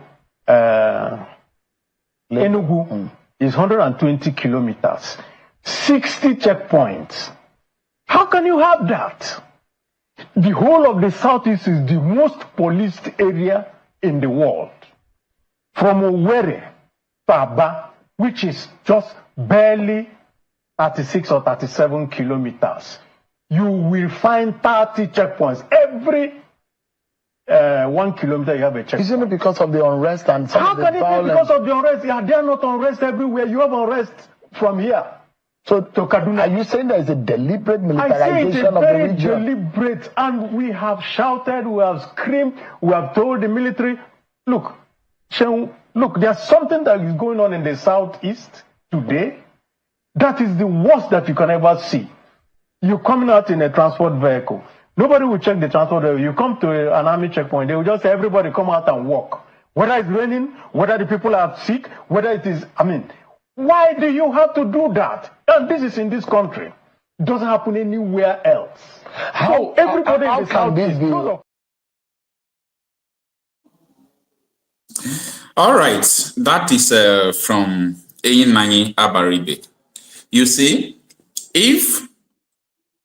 Enugu is 120 kilometers. 60 checkpoints. How can you have that? The whole of the Southeast is the most policed area in the world. From Sowore to Aba, which is just barely 36 or 37 kilometers, you will find 30 checkpoints. Every 1 kilometer you have a checkpoint. Isn't it because of the unrest and some How of the can it violence? be because of the unrest? Yeah, they are not unrest everywhere. You have unrest from here. So to Kaduna. Are you saying there is a deliberate I say militarization it's of the very region? deliberate, and we have shouted, we have screamed, we have told the military, look, there's something that is going on in the Southeast today that is the worst that you can ever see. You're coming out in a transport vehicle. Nobody will check the transport vehicle. You come to an army checkpoint, they will just say everybody come out and walk. Whether it's raining, whether the people are sick, whether it is, why do you have to do that? And this is in this country. It doesn't happen anywhere else. So everybody in the Southeast. All right, that is from Abaribe. You see, if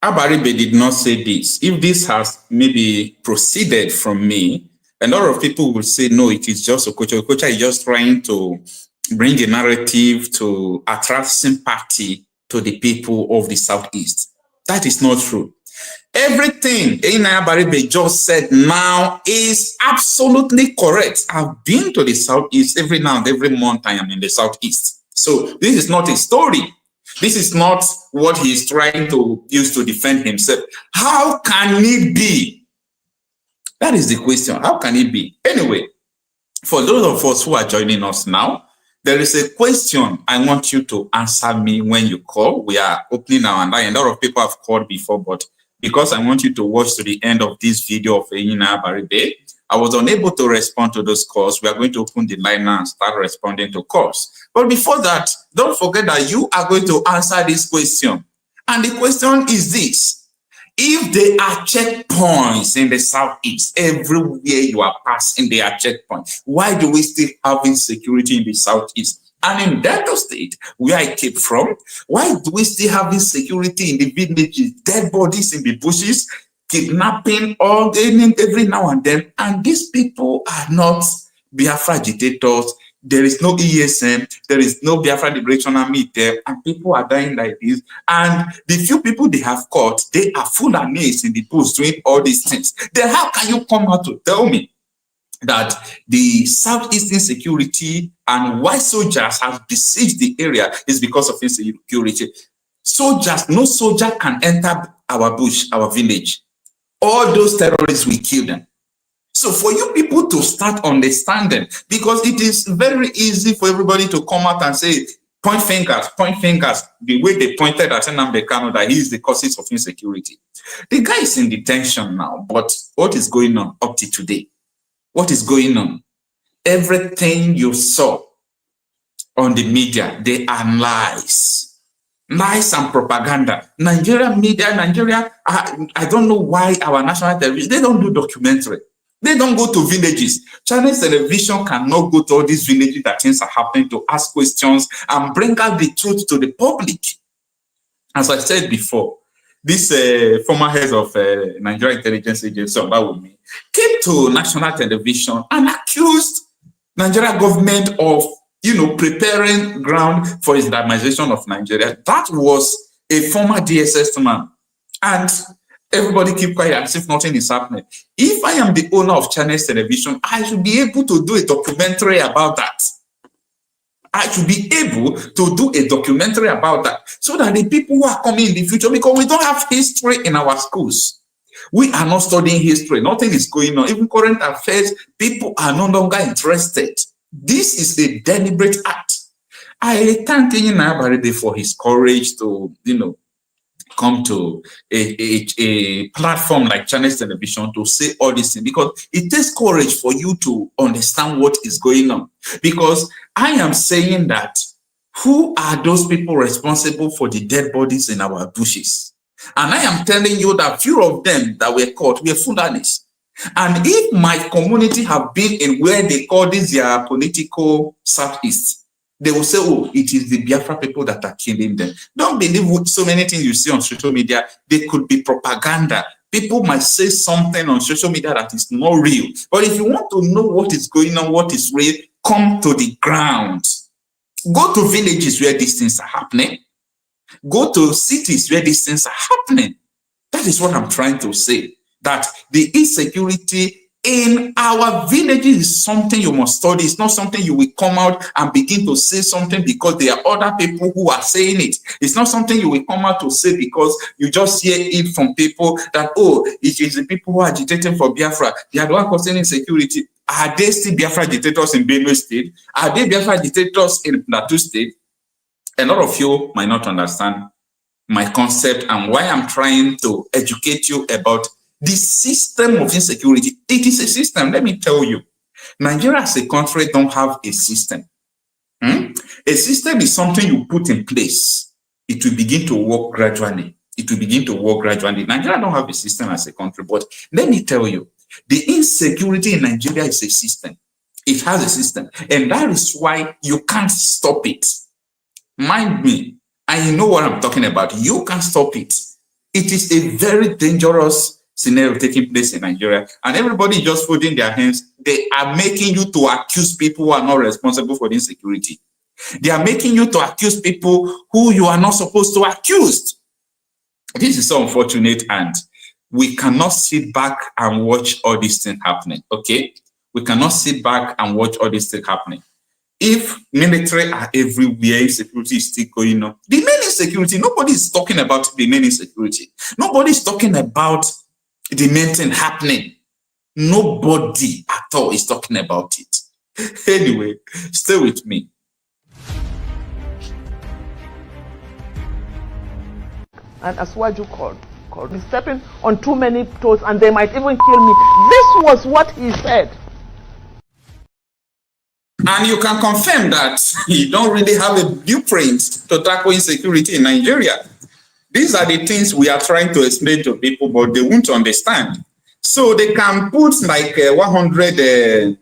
Abaribe did not say this, if this has maybe proceeded from me, a lot of people will say, no, it is just Okocha. Okocha is just trying to bring a narrative to attract sympathy to the people of the Southeast. That is not true. Everything Abaribe just said now is absolutely correct. I've been to the Southeast every now and every month. I am in the Southeast. So this is not a story. This is not what he is trying to use to defend himself. How can it be? That is the question. How can it be? Anyway, for those of us who are joining us now, there is a question I want you to answer me when you call. We are opening our line. A lot of people have called before, but because I want you to watch to the end of this video of Abaribe, I was unable to respond to those calls. We are going to open the line now and start responding to calls. But before that, don't forget that you are going to answer this question. And the question is this. If there are checkpoints in the Southeast, everywhere you are passing, there are checkpoints. Why do we still have insecurity in the Southeast? And in Delta State, where I came from, why do we still have insecurity in the villages, dead bodies in the bushes, kidnapping all every now and then? And these people are not Biafra agitators. There is no ESM, there is no Biafra Liberation Army there, and people are dying like this. And the few people they have caught, they are full of names in the bush doing all these things. Then how can you come out to tell me that the Southeast insecurity and why soldiers have besieged the area is because of insecurity? Soldiers, no soldier can enter our bush, our village. All those terrorists, we kill them. So for you people to start understanding, because it is very easy for everybody to come out and say, point fingers, the way they pointed at Nnamdi Kanu that he is the causes of insecurity. The guy is in detention now, but what is going on up to today? What is going on? Everything you saw on the media, they are lies. Lies and propaganda. Nigerian media, I don't know why our national television, they don't do documentary. They don't go to villages. Chinese television cannot go to all these villages that things are happening to ask questions and bring out the truth to the public. As I said before, this former head of Nigeria Intelligence Agency, Obawumi, came to national television and accused Nigeria government of, preparing ground for Islamization of Nigeria. That was a former DSS man. And Everybody keep quiet as if nothing is happening. If I am the owner of Channels Television, I should be able to do a documentary about that. I should be able to do a documentary about that so that the people who are coming in the future, because we don't have history in our schools. We are not studying history. Nothing is going on. Even current affairs, people are no longer interested. This is a deliberate act. I thank Abaribe for his courage to, come to a platform like Channels Television to say all this thing, because it takes courage for you to understand what is going on. Because I am saying that who are those people responsible for the dead bodies in our bushes? And I am telling you that few of them that were caught were Fulanis. And if my community have been in where they call this their political southeast, they will say, oh, it is the Biafra people that are killing them. Don't believe what so many things you see on social media. They could be propaganda. People might say something on social media that is not real. But if you want to know what is going on, what is real, come to the ground. Go to villages where these things are happening. Go to cities where these things are happening. That is what I'm trying to say. That the insecurity in our villages is something you must study. It's not something you will come out and begin to say something because there are other people who are saying it. It's not something you will come out to say because you just hear it from people that, oh, it is the people who are agitating for Biafra. They are the one causing insecurity. Are they still Biafra agitators in Benue State? Are they Biafra agitators in Plateau State? A lot of you might not understand my concept and why I'm trying to educate you about the system of insecurity. It is a system. Let me tell you, Nigeria as a country don't have a system. A system is something you put in place. It will begin to work gradually. It will begin to work gradually. Nigeria don't have a system as a country, but let me tell you, the insecurity in Nigeria is a system. It has a system, and that is why you can't stop it. Mind me, I know what I'm talking about. You can't stop it. It is a very dangerous scenario taking place in Nigeria, and everybody just folding their hands. They are making you to accuse people who are not responsible for the insecurity. They are making you to accuse people who you are not supposed to accuse. This is so unfortunate, and we cannot sit back and watch all these things happening, okay? We cannot sit back and watch all these things happening. If military are everywhere, insecurity is still going on. The main insecurity, nobody is talking about the main insecurity. Nobody is talking about the main thing happening. Nobody at all is talking about it. Anyway, stay with me. And as Waju called me stepping on too many toes and they might even kill me. This was what he said. And you can confirm that you don't really have a blueprint to tackle insecurity in Nigeria. These are the things we are trying to explain to people, but they won't understand. So they can put like 100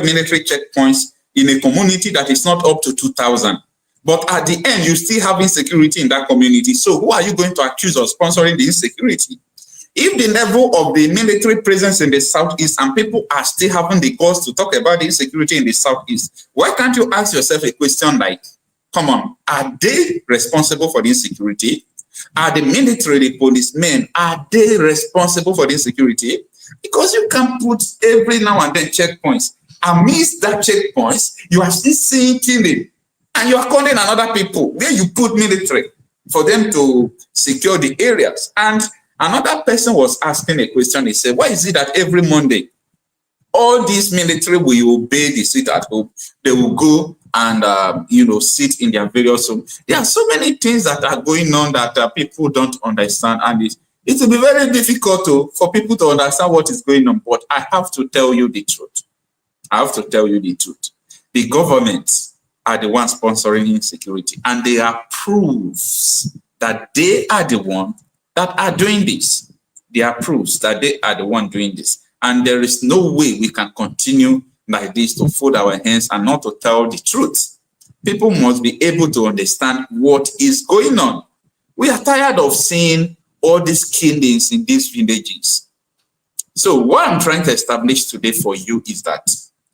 military checkpoints in a community that is not up to 2,000. But at the end, you still have insecurity in that community. So who are you going to accuse of sponsoring the insecurity? If the level of the military presence in the Southeast and people are still having the guts to talk about the insecurity in the Southeast, why can't you ask yourself a question like, come on, are they responsible for the insecurity? Are the military, the policemen, are they responsible for the insecurity? Because you can put every now and then checkpoints. Amidst that checkpoints, you are still seeing killing. And you are calling another people where you put military for them to secure the areas. And another person was asking a question. He said, why is it that every Monday, all these military will obey the sit at home? They will go and, sit in their various homes. There are so many things that are going on that people don't understand. And it will be very difficult for people to understand what is going on. But I have to tell you the truth. I have to tell you the truth. The government are the ones sponsoring insecurity. And there are proofs that they are the ones that are doing this. There are proofs that they are the one doing this. And there is no way we can continue like this to fold our hands and not to tell the truth. People must be able to understand what is going on. We are tired of seeing all these killings in these villages. So what I'm trying to establish today for you is that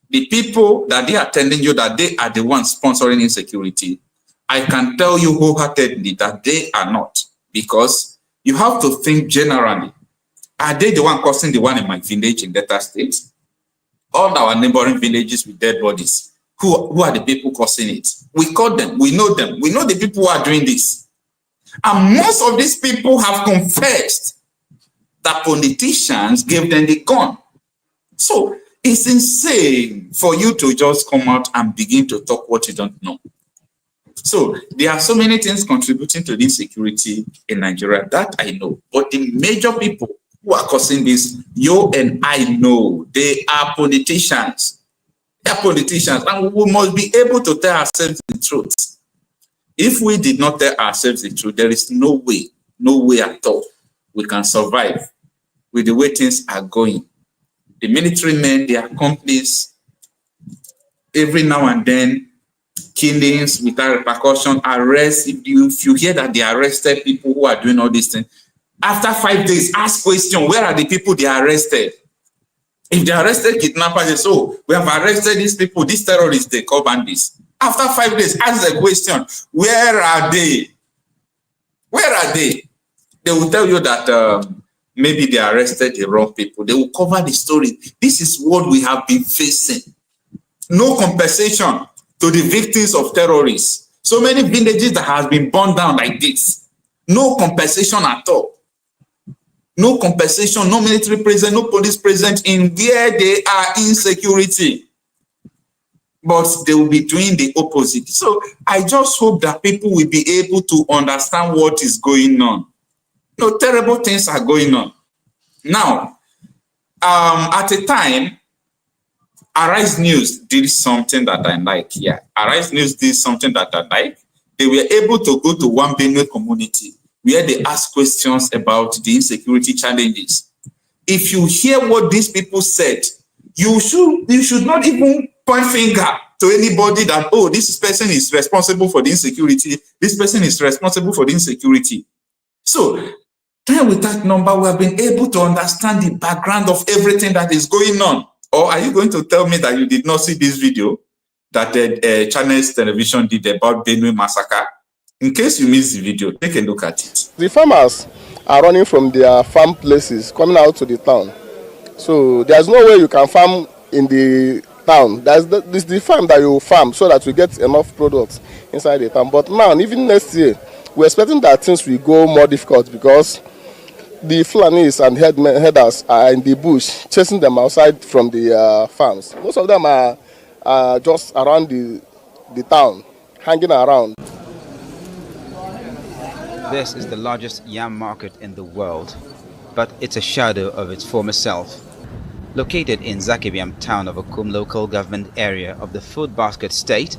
the people that they are telling you that they are the ones sponsoring insecurity, I can tell you wholeheartedly that they are not, because You have to think generally. Are they the one causing the one in my village in Delta State? All our neighboring villages with dead bodies. Who are the people causing it? We call them, we know them. We know the people who are doing this. And most of these people have confessed that politicians gave them the gun. So it's insane for you to just come out and begin to talk what you don't know. So there are so many things contributing to the insecurity in Nigeria that I know. But the major people who are causing this, you and I know, they are politicians. They are politicians, and we must be able to tell ourselves the truth. If we did not tell ourselves the truth, there is no way at all we can survive with the way things are going. The military men, their accomplices, every now and then, killings without repercussion, arrests. If you hear that they arrested people who are doing all these things, after 5 days, ask question, where are the people they arrested? If they arrested kidnappers, they say, oh, we have arrested these people, these terrorists, they call bandits. After 5 days, ask the question, where are they? Where are they? They will tell you that maybe they arrested the wrong people. They will cover the story. This is what we have been facing. No compensation to the victims of terrorists. So many villages that have been burned down like this. No compensation at all. No compensation, no military presence, no police presence in where they are insecurity. But they will be doing the opposite. So I just hope that people will be able to understand what is going on. No, terrible things are going on. Now, at a time, Arise News did something that I like here. Arise News did something that I like. They were able to go to one Benue community where they ask questions about the insecurity challenges. If you hear what these people said, you should not even point finger to anybody that, oh, this person is responsible for the insecurity, this person is responsible for the insecurity. So, time with that number, we have been able to understand the background of everything that is going on. Or are you going to tell me that you did not see this video that the Channels Television did about Benue massacre? In case you missed the video, take a look at it. The farmers are running from their farm places, coming out to the town. So there's no way you can farm in the town. This is the farm that you farm so that you get enough products inside the town. But now, even next year, we're expecting that things will go more difficult because the Fulanis and headers are in the bush, chasing them outside from the farms. Most of them are just around the town, hanging around. This is the largest yam market in the world, but it's a shadow of its former self. Located in Zakibiam town of Okum local government area of the food basket state,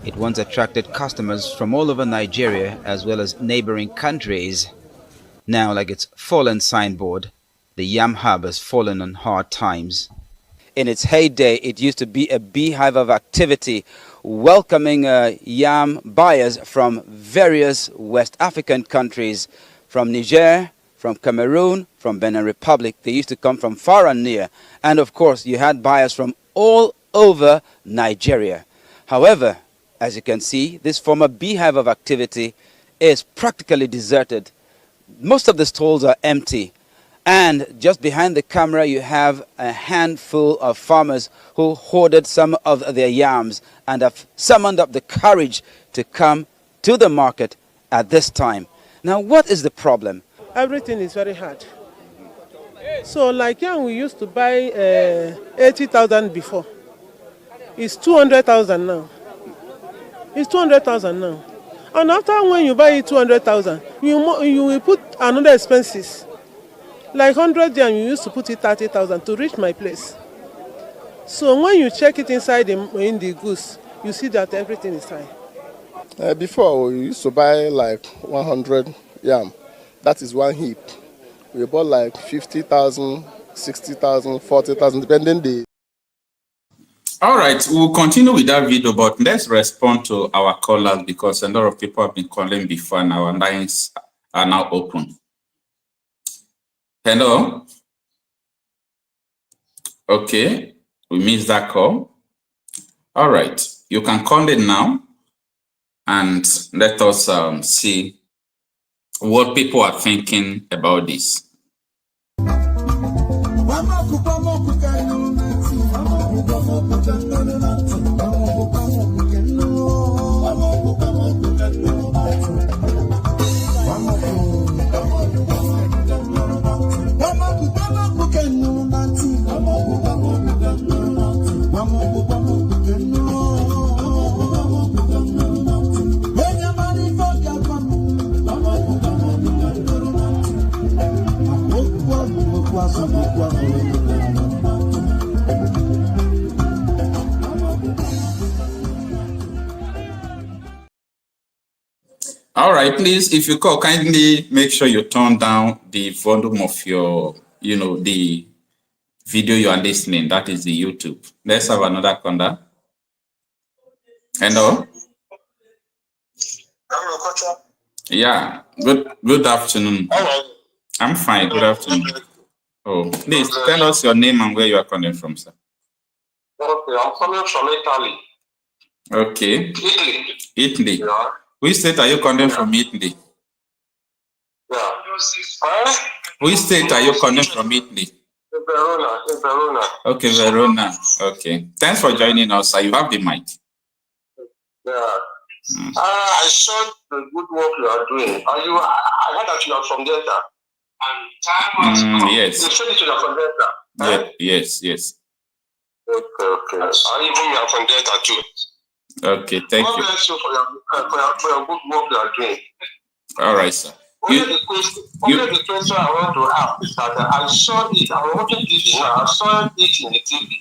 it once attracted customers from all over Nigeria as well as neighboring countries. Now, like its fallen signboard, the yam hub has fallen on hard times. In its heyday, it used to be a beehive of activity, welcoming yam buyers from various West African countries, from Niger, from Cameroon, from Benin Republic. They used to come from far and near. And of course, you had buyers from all over Nigeria. However, as you can see, this former beehive of activity is practically deserted. Most of the stalls are empty. And just behind the camera, you have a handful of farmers who hoarded some of their yams and have summoned up the courage to come to the market at this time. Now, what is the problem? Everything is very hard. So, like yam, we used to buy 80,000 before. It's 200,000 now. It's 200,000 now. And after when you buy it 200,000, you will put another expenses. Like 100 yam, you used to put it 30,000 to reach my place. So when you check it inside in the goods, you see that everything is high. Before, we used to buy like 100 yam. That is one heap. We bought like 50,000, 60,000, 40,000, depending the... All right, we'll continue with that video, but let's respond to our callers because a lot of people have been calling before and our lines are now open. Hello? Okay, we missed that call. All right, you can call in now and let us see what people are thinking about this. All right, please, if you call, kindly make sure you turn down the volume of your, the video you are listening. That is the YouTube. Let's have another caller. Hello. Hello, Okocha. Yeah. Good afternoon. Hello. I'm fine. Good afternoon. Oh, please tell us your name and where you are calling from, sir. Okay, I'm calling from Italy. Okay. Italy. Italy. Yeah. Which state are you calling from, Italy? Yeah. Which state are you calling from, Italy? Verona. Okay, Verona. Okay. Thanks for joining us, sir. You have the mic. Yeah. I saw the good work you are doing. I heard that you are from Delta. Yes. You said that you are from Delta. Yes. Okay. Even you are from Delta too. Okay, thank you. God bless you for your good work you are doing. All right, sir. The question I want to ask is that I saw it. I'm watching this now. I saw it in the TV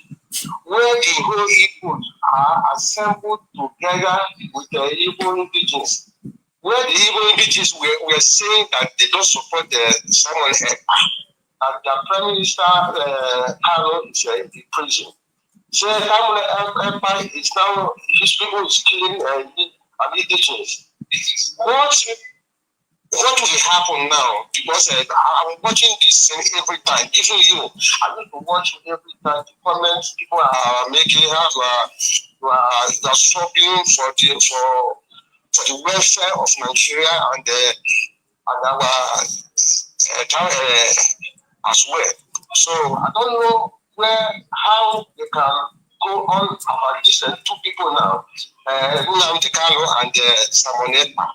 where the whole Igbo are assembled together with the Igbo indigenous. Where the Igbo indigenous were saying that they don't support the Simon Ekpa, and the Prime Minister Kanu is in prison. So Simon Ekpa is now, his people is killing indigenous. What will happen now? Because I'm watching this thing every time. Even you, I need to watch it every time. The comments people are making, how you are struggling for the welfare of Nigeria and our as well. So I don't know how they can go on about these two people now, Nnamdi Kanu and Simon Ekpa.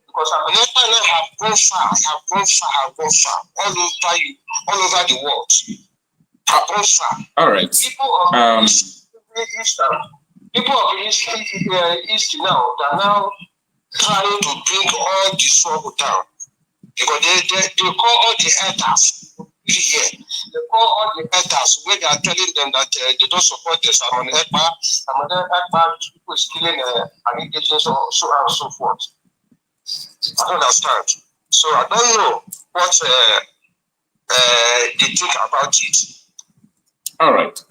Because Ekpa have gone far, all over the world. Have gone far. All right. People of East now, they are now trying to bring all the struggle down. Because they call all the elders here. They call all the elders where they are telling them that they don't support the Simon Ekpa. Simon Ekpa people is killing agitation, so on and so forth. I don't understand. So I don't know what they think about it. All right.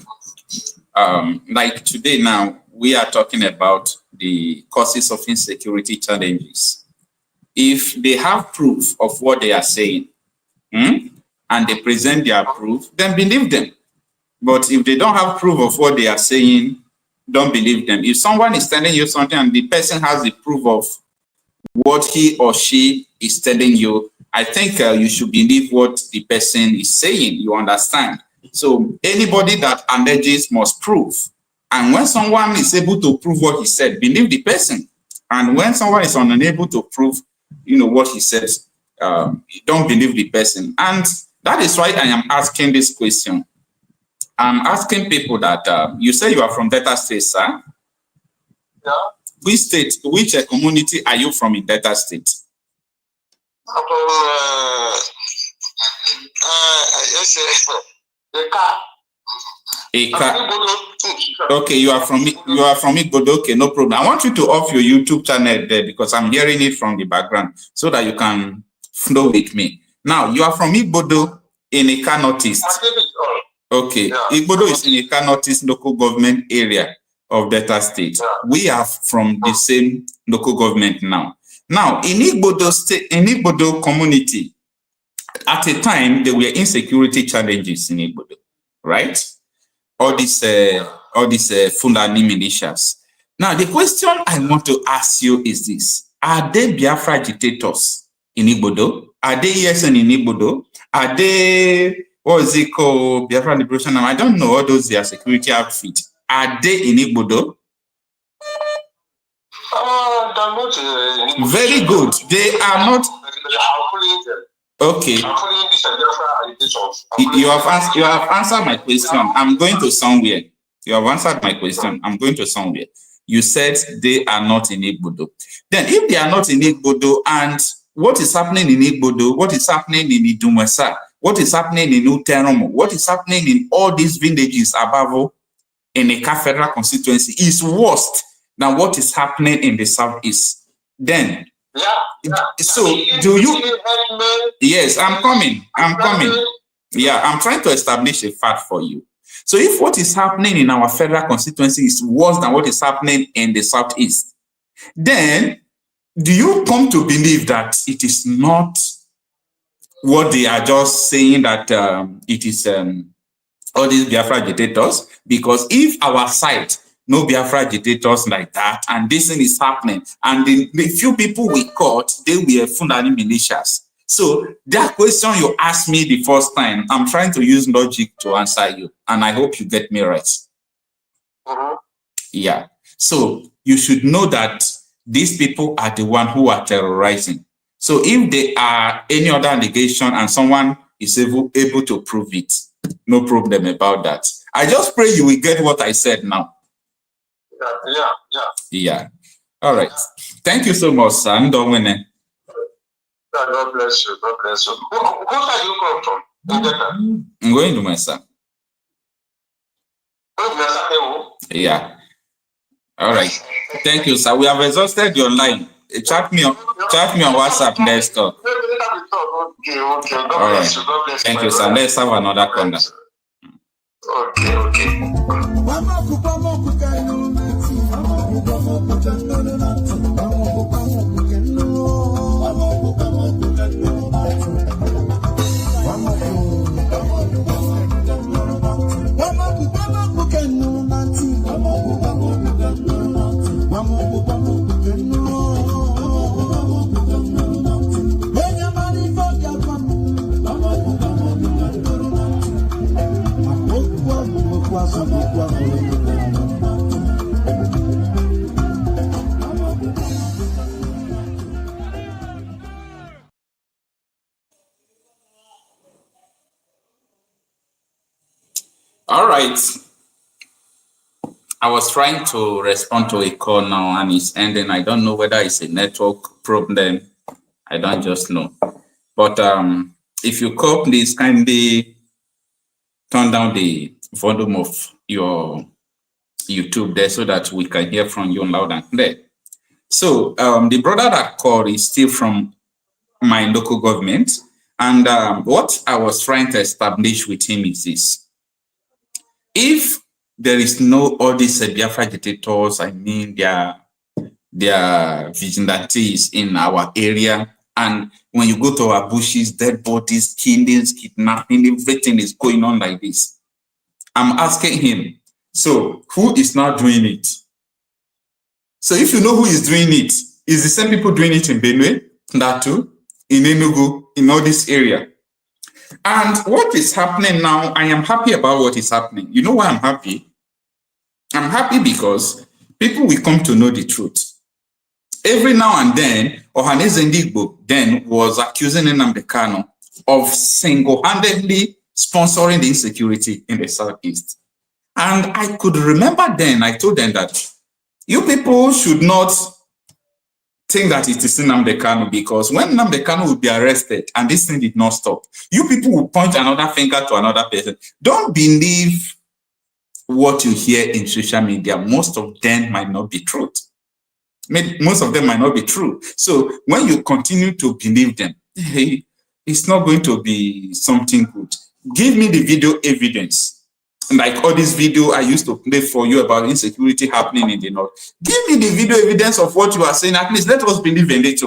Like today now, we are talking about the causes of insecurity challenges. If they have proof of what they are saying, and they present their proof, then believe them. But if they don't have proof of what they are saying, don't believe them. If someone is telling you something and the person has the proof of what he or she is telling you, I think you should believe what the person is saying. You understand? So anybody that alleges must prove. And when someone is able to prove what he said, believe the person. And when someone is unable to prove, what he says, don't believe the person. And that is why I am asking this question. I'm asking people that you say you are from Delta State, sir. Yeah. Which state, which community are you from in Delta State? I'm from Ekpa. Okay, you are from Igbo. Okay, no problem. I want you to off your YouTube channel there because I'm hearing it from the background so that you can flow with me. Now, you are from Igbo in Ekpa Northeast. Okay, yeah. Igbo is in Ekpa Northeast local government area of Delta State. Yeah. We are from the same local government now. Now, in Igbo state, in Igbo community, at a time there were insecurity challenges in Igbo, right? All these Fulani militias. Now, the question I want to ask you is this: are they Biafra agitators in Igbodo? Are they ESN in Igbodo? Are they, what is it called, Biafra Liberation? I don't know all those their security outfit. Are they in Igbodo? Very good. They are not. Okay. You have answered my question. I'm going to somewhere. You have answered my question. I'm going to somewhere. You said they are not in Igbodo. Then if they are not in Igbodo, and what is happening in Igbodo, what is happening in Idumasa, what is happening in Uteromo, what is happening in all these villages above in the federal constituency is worse than what is happening in the southeast. Then, so do you? Yes, I'm coming. Yeah, I'm trying to establish a fact for you. So if what is happening in our federal constituency is worse than what is happening in the southeast, then do you come to believe that it is not what they are just saying, that it is all these Biafra agitators? Because if our side no Biafra agitators like that, and this thing is happening, and the few people we caught, they were Fulani militias. So that question you asked me the first time, I'm trying to use logic to answer you, and I hope you get me right. Yeah. So you should know that these people are the one who are terrorizing. So if they are any other allegation and someone is able to prove it, no problem about that. I just pray you will get what I said now. Yeah. All right. Thank you so much, sir. God bless you. God bless you. Who are you come from? I'm going to my son. Yeah. All right. Thank you, sir. We have exhausted your line. Chat me on WhatsApp. Let's talk. Okay. God bless you. God bless you. Thank you, sir. Let's have another conversation. Okay. All right. I was trying to respond to a call now and it's ending. I don't know whether it's a network problem. I don't just know. But if you call, please kindly turn down the volume of your YouTube there so that we can hear from you loud and clear. So the brother that called is still from my local government. And what I was trying to establish with him is this. If there is no all these Biafra agitators, I mean, their vigilantes in our area, and when you go to our bushes, dead bodies, killings, kidnapping, everything is going on like this. I'm asking him, so who is not doing it? So if you know who is doing it, is the same people doing it in Benue, Ndatu, in Enugu, in all this area? And what is happening now, I am happy about what is happening. You know why I'm happy? I'm happy because people will come to know the truth. Every now and then, Ohaneze Igbo then was accusing Nnamdi Kanu of single-handedly sponsoring the insecurity in the southeast. And I could remember then, I told them that you people should not think that it is Nnamdi Kanu, because when Nnamdi Kanu will be arrested and this thing did not stop, you people will point another finger to another person. Don't believe what you hear in social media. Most of them might not be true. Most of them might not be true. So when you continue to believe them, hey, it's not going to be something good. Give me the video evidence. Like all this video I used to play for you about insecurity happening in the north. Give me the video evidence of what you are saying. At least let us believe in it.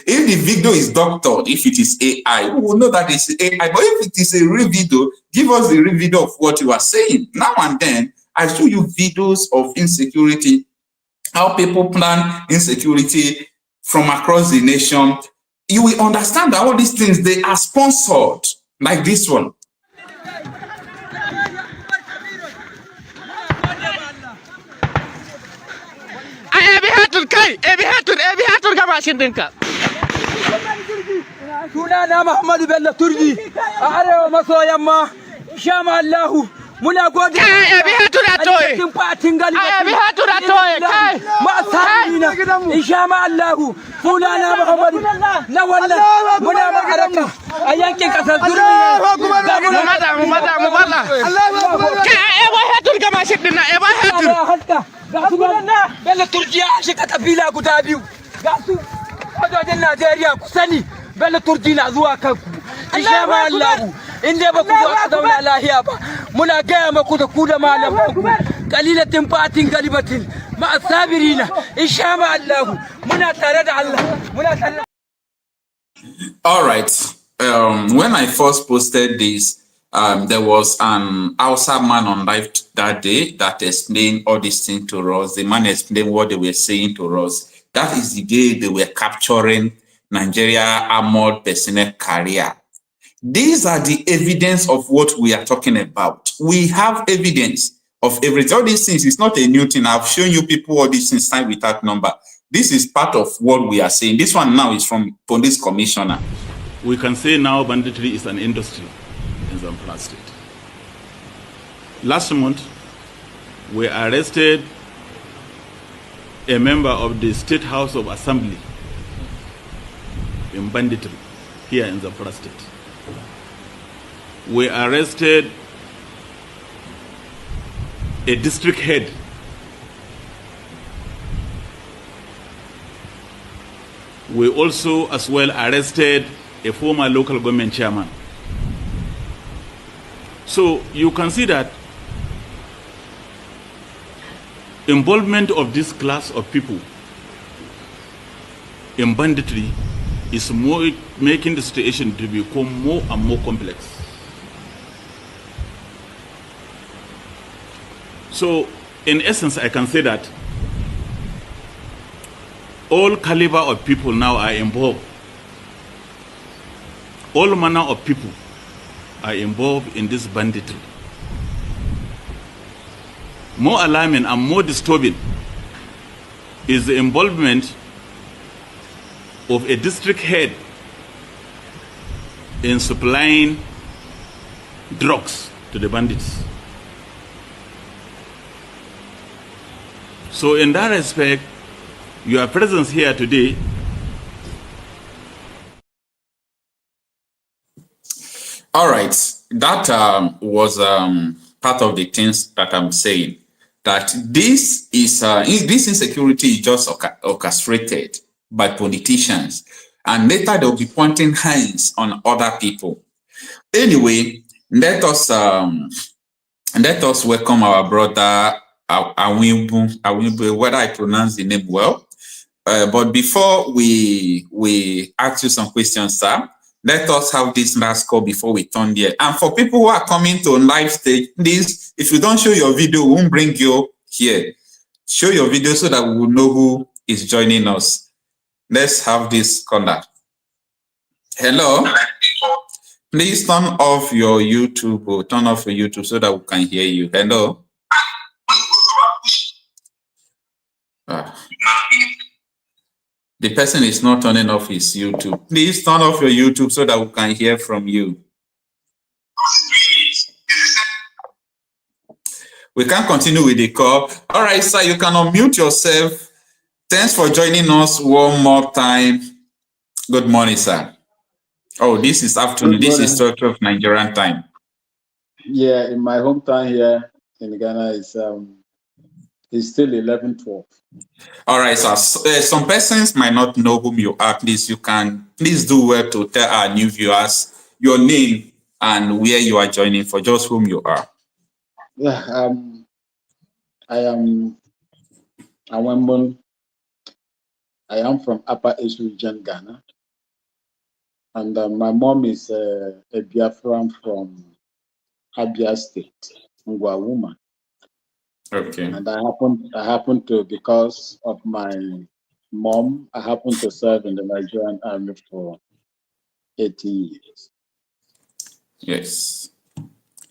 If the video is doctored, if it is AI, we will know that it's AI. But if it is a real video, give us the real video of what you are saying. Now and then, I show you videos of insecurity, how people plan insecurity from across the nation. you will understand that all these things, they are sponsored, like this one. sunana Muhammadu Bello Turji a arewa maso yamma insha Allah muna gode abi hatura toye kin fatin gali abi hatura toye kai ma sabina insha Allah sunana Muhammadu na wannan muna makaraka a yankin kasar Turji mu mata kai abi hatur ga mashin din na abi hatur ga sunana Bello Turji a shi ka tafila guda biyu ga su sojojin Najeriya ku sani Bello Turji na zuwa kanku insha Allah in dai ba ku zo ka zauna lahiya ba muna gaya maku da ku da malamanku kalilatin fatin galibatin ma sabirina insha Allah muna tare da Allah muna tare. All right. When I first posted this, there was an Hausa man on live that day that explained all these things to us. The man explained what they were saying to us. That is the day they were capturing Nigeria armored personnel carrier. These are the evidence of what we are talking about. We have evidence of everything. All these things is not a new thing. I've shown you people all these things time without number. This is part of what we are saying. This one now is from police commissioner. We can say now banditry is an industry in Zamfara State. Last month, we arrested a member of the State House of Assembly in banditry here in Zamfara State. We arrested a district head. We also as well arrested a former local government chairman. So you can see that involvement of this class of people in banditry is more making the situation to become more and more complex. So in essence, I can say that all caliber of people now are involved. All manner of people are involved in this banditry. More alarming and more disturbing is the involvement of a district head in supplying drugs to the bandits. So in that respect, your presence here today all right, that was part of the things that I'm saying, that this insecurity is just orchestrated by politicians, and later they'll be pointing hands on other people. Anyway, let us welcome our brother Awimbu, whether I pronounce the name well. But before we ask you some questions, sir, let us have this last call before we turn there. And for people who are coming to live stage, please, if you don't show your video, we won't bring you here. Show your video so that we will know who is joining us. Let's have this caller. Hello. Please turn off your YouTube or turn off your YouTube so that we can hear you. Hello. The person is not turning off his YouTube. Please turn off your YouTube so that we can hear from you. We can continue with the call. All right, sir, you can unmute yourself. Thanks for joining us one more time. Good morning, sir. Oh, this is afternoon. This is 12 of Nigerian time. Yeah, in my hometown here in Ghana, it's still 11:12. All right, sir. Some persons might not know whom you are. Please do well to tell our new viewers your name and where you are joining for, just whom you are. Yeah, I am Awembon. I am from Upper East Region, Ghana, and my mom is a Biafran from Abia State, Ngwa woman. Okay. And I happen to, because of my mom, I happen to serve in the Nigerian army for 18 years. Yes.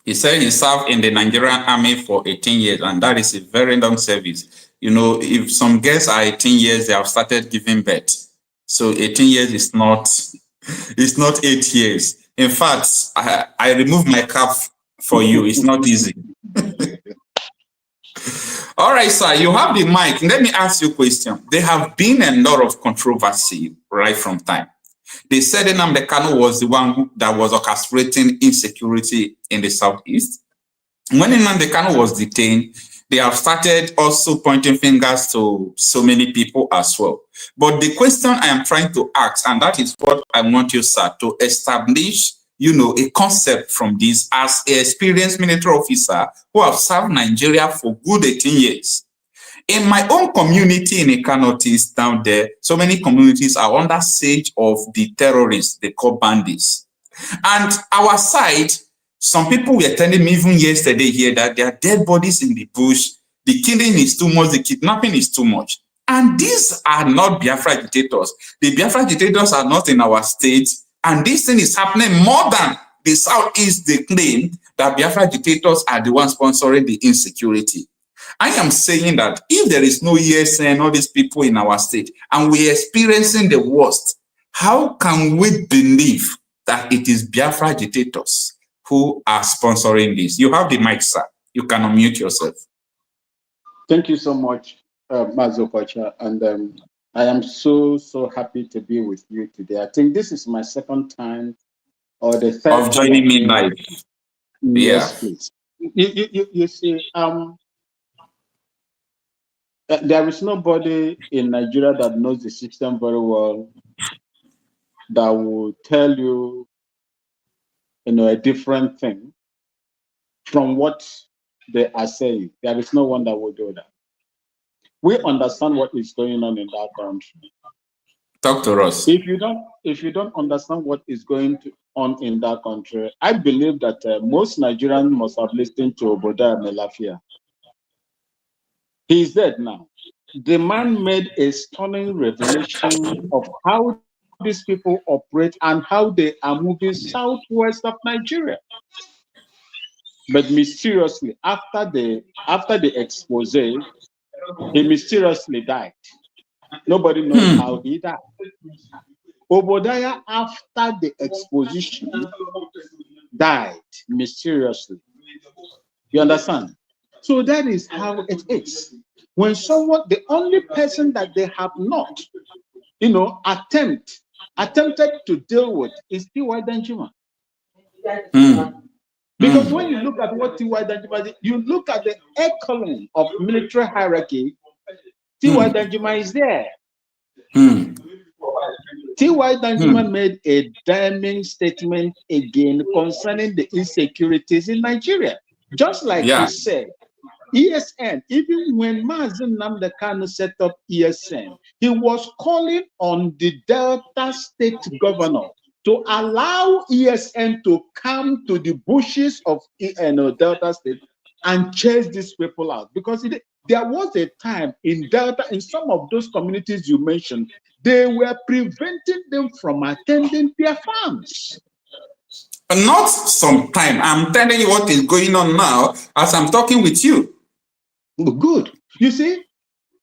He said he served in the Nigerian army for 18 years, and that is a very long service. You know, if some girls are 18 years, they have started giving birth. So 18 years is not, it's not 8 years. In fact, I remove my cap for you. It's not easy. All right, sir, you have the mic. Let me ask you a question. There have been a lot of controversy right from time. They said Nnamdi Kanu was the one that was orchestrating insecurity in the southeast. When Nnamdi Kanu was detained, they have started also pointing fingers to so many people as well. But the question I am trying to ask, and that is what I want you, sir, to establish, you know, a concept from this as an experienced military officer who have served Nigeria for good 18 years. In my own community in Ekanotis down there, so many communities are under siege of the terrorists, they call bandits. And our side, some people were telling me even yesterday here that there are dead bodies in the bush, the killing is too much, the kidnapping is too much. And these are not Biafra agitators. The Biafra agitators are not in our state, and this thing is happening more than the southeast. They claim that Biafra agitators are the ones sponsoring the insecurity. I am saying that if there is no ESN, all these people in our state, and we are experiencing the worst, how can we believe that it is Biafra agitators who are sponsoring this? You have the mic, sir. You can unmute yourself. Thank you so much, Okocha, and I am so happy to be with you today. I think this is my second time or the third of joining me live. Yes, yeah. Please. You see, there is nobody in Nigeria that knows the system very well that will tell you, a different thing from what they are saying. There is no one that will do that. We understand what is going on in that country. Talk to us. If you don't understand what is going on in that country, I believe that most Nigerians must have listened to Oboda Melafia. He is dead now. The man made a stunning revelation of how these people operate and how they are moving southwest of Nigeria. But mysteriously, after the expose, he mysteriously died. Nobody knows how he died. Obadiah, after the exposition, died mysteriously. You understand? So that is how it is. When someone, the only person that they have not, attempted to deal with is T.Y. Danjuma. Because when you look at what T.Y. Danjuma did, you look at the echelon of military hierarchy, T.Y. Danjuma is there. T.Y. Danjuma made a damning statement again concerning the insecurities in Nigeria. Just like he said, ESN, even when Nnamdi Kanu set up ESN, he was calling on the Delta State governor to allow ESN to come to the bushes of Delta State and chase these people out. Because there was a time in Delta, in some of those communities you mentioned, they were preventing them from attending their farms. Not some time. I'm telling you what is going on now as I'm talking with you. Good. You see,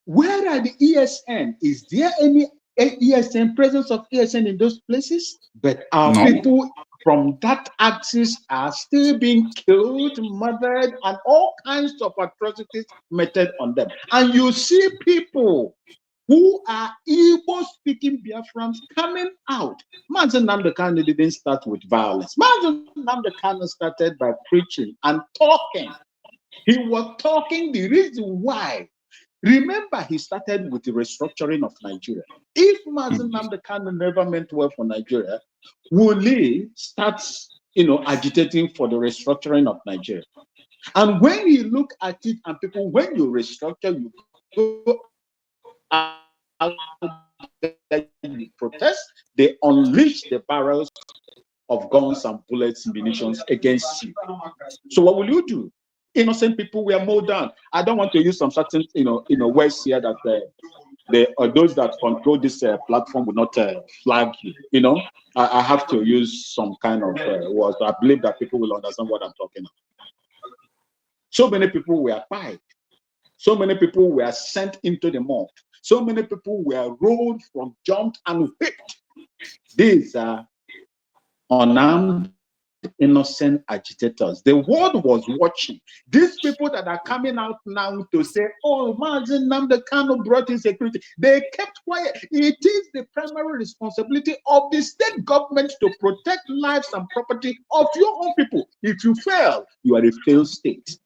where are the ESN? Is there any ESN, presence of ESN in those places? But our people from that axis are still being killed, murdered, and all kinds of atrocities meted on them. And you see people who are Igbo-speaking Biafrans coming out. Marcel Nnamdi Kanu didn't start with violence. Marcel Nnamdi Kanu started by preaching and talking. He was talking the reason why. Remember, he started with the restructuring of Nigeria. If Marcel Nnamdi Kanu never meant well for Nigeria, will he start, agitating for the restructuring of Nigeria? And when you look at it, and people, when you restructure, you go out, you protest, they unleash the barrels of guns and bullets, munitions against you. So what will you do? Innocent people were mowed down. I don't want to use some certain, words here that those that control this platform will not flag you. You know, I have to use some kind of words. I believe that people will understand what I'm talking about. So many people were fired. So many people were sent into the mud. So many people were rolled from, jumped, and whipped. These are unarmed, innocent agitators. The world was watching. These people that are coming out now to say, oh, Nnamdi Kanu brought insecurity, they kept quiet. It is the primary responsibility of the state government to protect lives and property of your own people. If you fail, you are a failed state.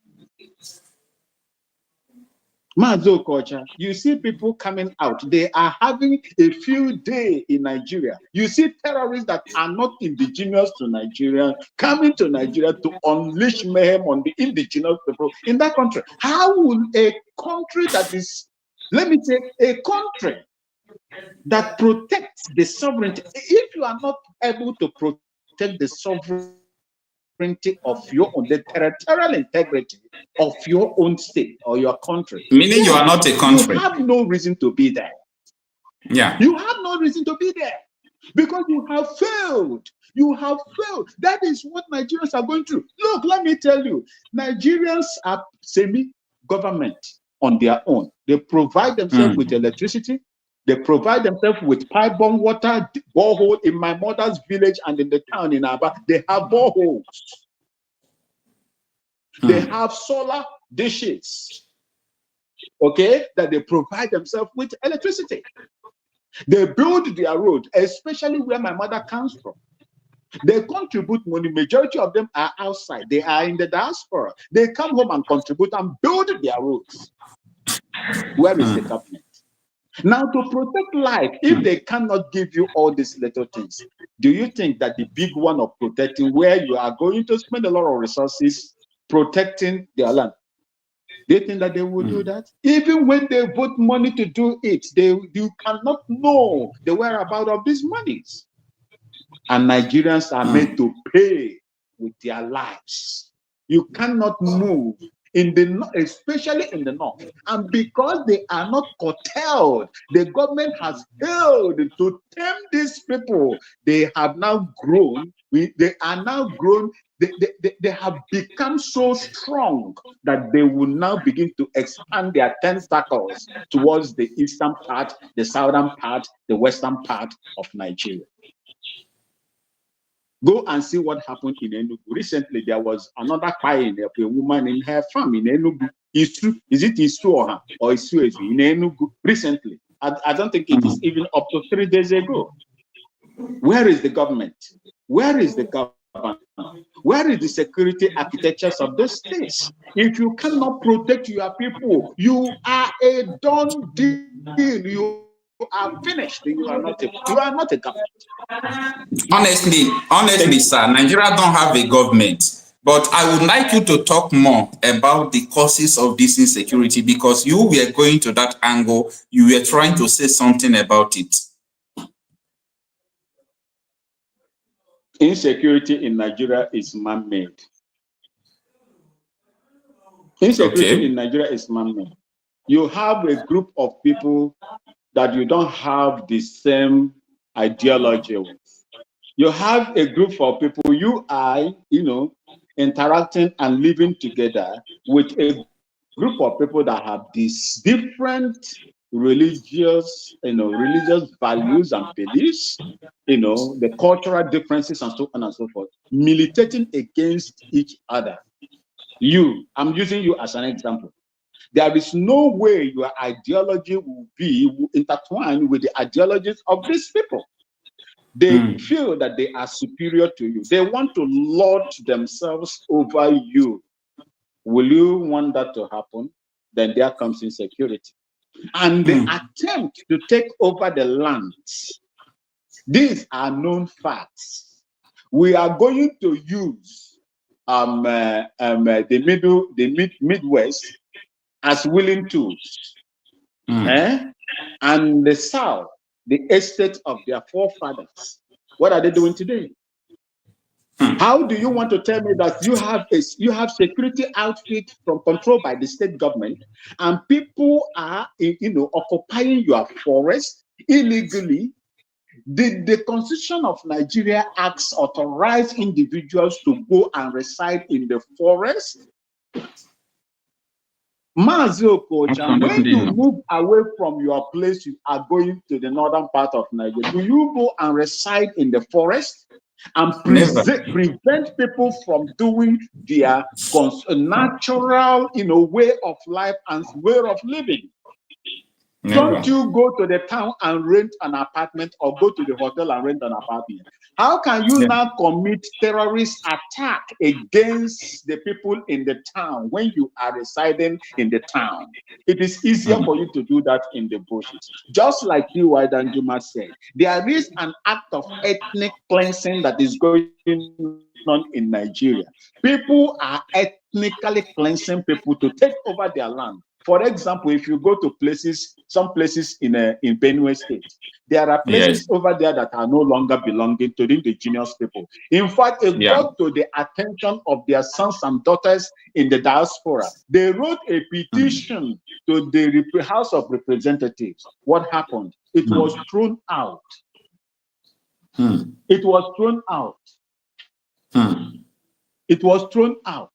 Okocha, you see people coming out. They are having a field day in Nigeria. You see terrorists that are not indigenous to Nigeria coming to Nigeria to unleash mayhem on the indigenous people in that country. How will a country that is, let me say, a country that protects the sovereignty, if you are not able to protect the sovereignty of your own, the territorial integrity of your own state or your country, meaning you are not a country, you have no reason to be there. Yeah, you have no reason to be there because you have failed. You have failed. That is what Nigerians are going through. Look, let me tell you, Nigerians are semi-government on their own. They provide themselves with electricity. They provide themselves with pipe-borne water, borehole. In my mother's village and in the town in Aba, they have boreholes. They have solar dishes, okay, that they provide themselves with electricity. They build their road, especially where my mother comes from. They contribute money. Majority of them are outside. They are in the diaspora. They come home and contribute and build their roads. Where is the government? Now, to protect life, if they cannot give you all these little things, do you think that the big one of protecting, where you are going to spend a lot of resources protecting their land, do you think that they will do that? Even when they vote money to do it, you cannot know the whereabouts of these monies. And Nigerians are made to pay with their lives. You cannot move in the, especially in the north, and because they are not curtailed, the government has failed to tame these people. They have now grown. They are now grown. They have become so strong that they will now begin to expand their tentacles towards the eastern part, the southern part, the western part of Nigeria. Go and see what happened in Enugu. Recently, there was another fire a woman in her farm in Enugu. Is it Isu or Isu in Enugu? Recently, I don't think it is even up to 3 days ago. Where is the government? Where is the government? Where is the security architectures of those states? If you cannot protect your people, you are a done deal. You are finished. You are not a government. Honestly, sir, Nigeria don't have a government. But I would like you to talk more about the causes of this insecurity, because you were going to that angle. You were trying to say something about it. Insecurity in Nigeria is man-made. Insecurity in Nigeria is man-made. You have a group of people that you don't have the same ideology with. You have a group of people, you are, interacting and living together with a group of people that have these different religious values and beliefs, the cultural differences and so on and so forth, militating against each other. I'm using you as an example. There is no way your ideology will be intertwined with the ideologies of these people. They feel that they are superior to you. They want to lord themselves over you. Will you want that to happen? Then there comes insecurity. And the attempt to take over the lands. These are known facts. We are going to use the Midwest as willing tools. And the South, the estate of their forefathers. What are they doing today? How do you want to tell me that you have security outfit from controlled by the state government, and people are occupying your forest illegally? Did the Constitution of Nigeria Acts authorize individuals to go and reside in the forest? Marcel, Okocha, when you move away from your place, you are going to the northern part of Nigeria. Do you go and reside in the forest and prevent people from doing their natural, way of life and way of living? Don't you go to the town and rent an apartment, or go to the hotel and rent an apartment? How can you now commit terrorist attack against the people in the town when you are residing in the town? It is easier for you to do that in the bushes. Just like you, Danjuma said, there is an act of ethnic cleansing that is going on in Nigeria. People are ethnically cleansing people to take over their land. For example, if you go to some places in Benue State, there are places over there that are no longer belonging to the indigenous people. In fact, it got to the attention of their sons and daughters in the diaspora. They wrote a petition to the House of Representatives. What happened? It was thrown out. It was thrown out. It was thrown out.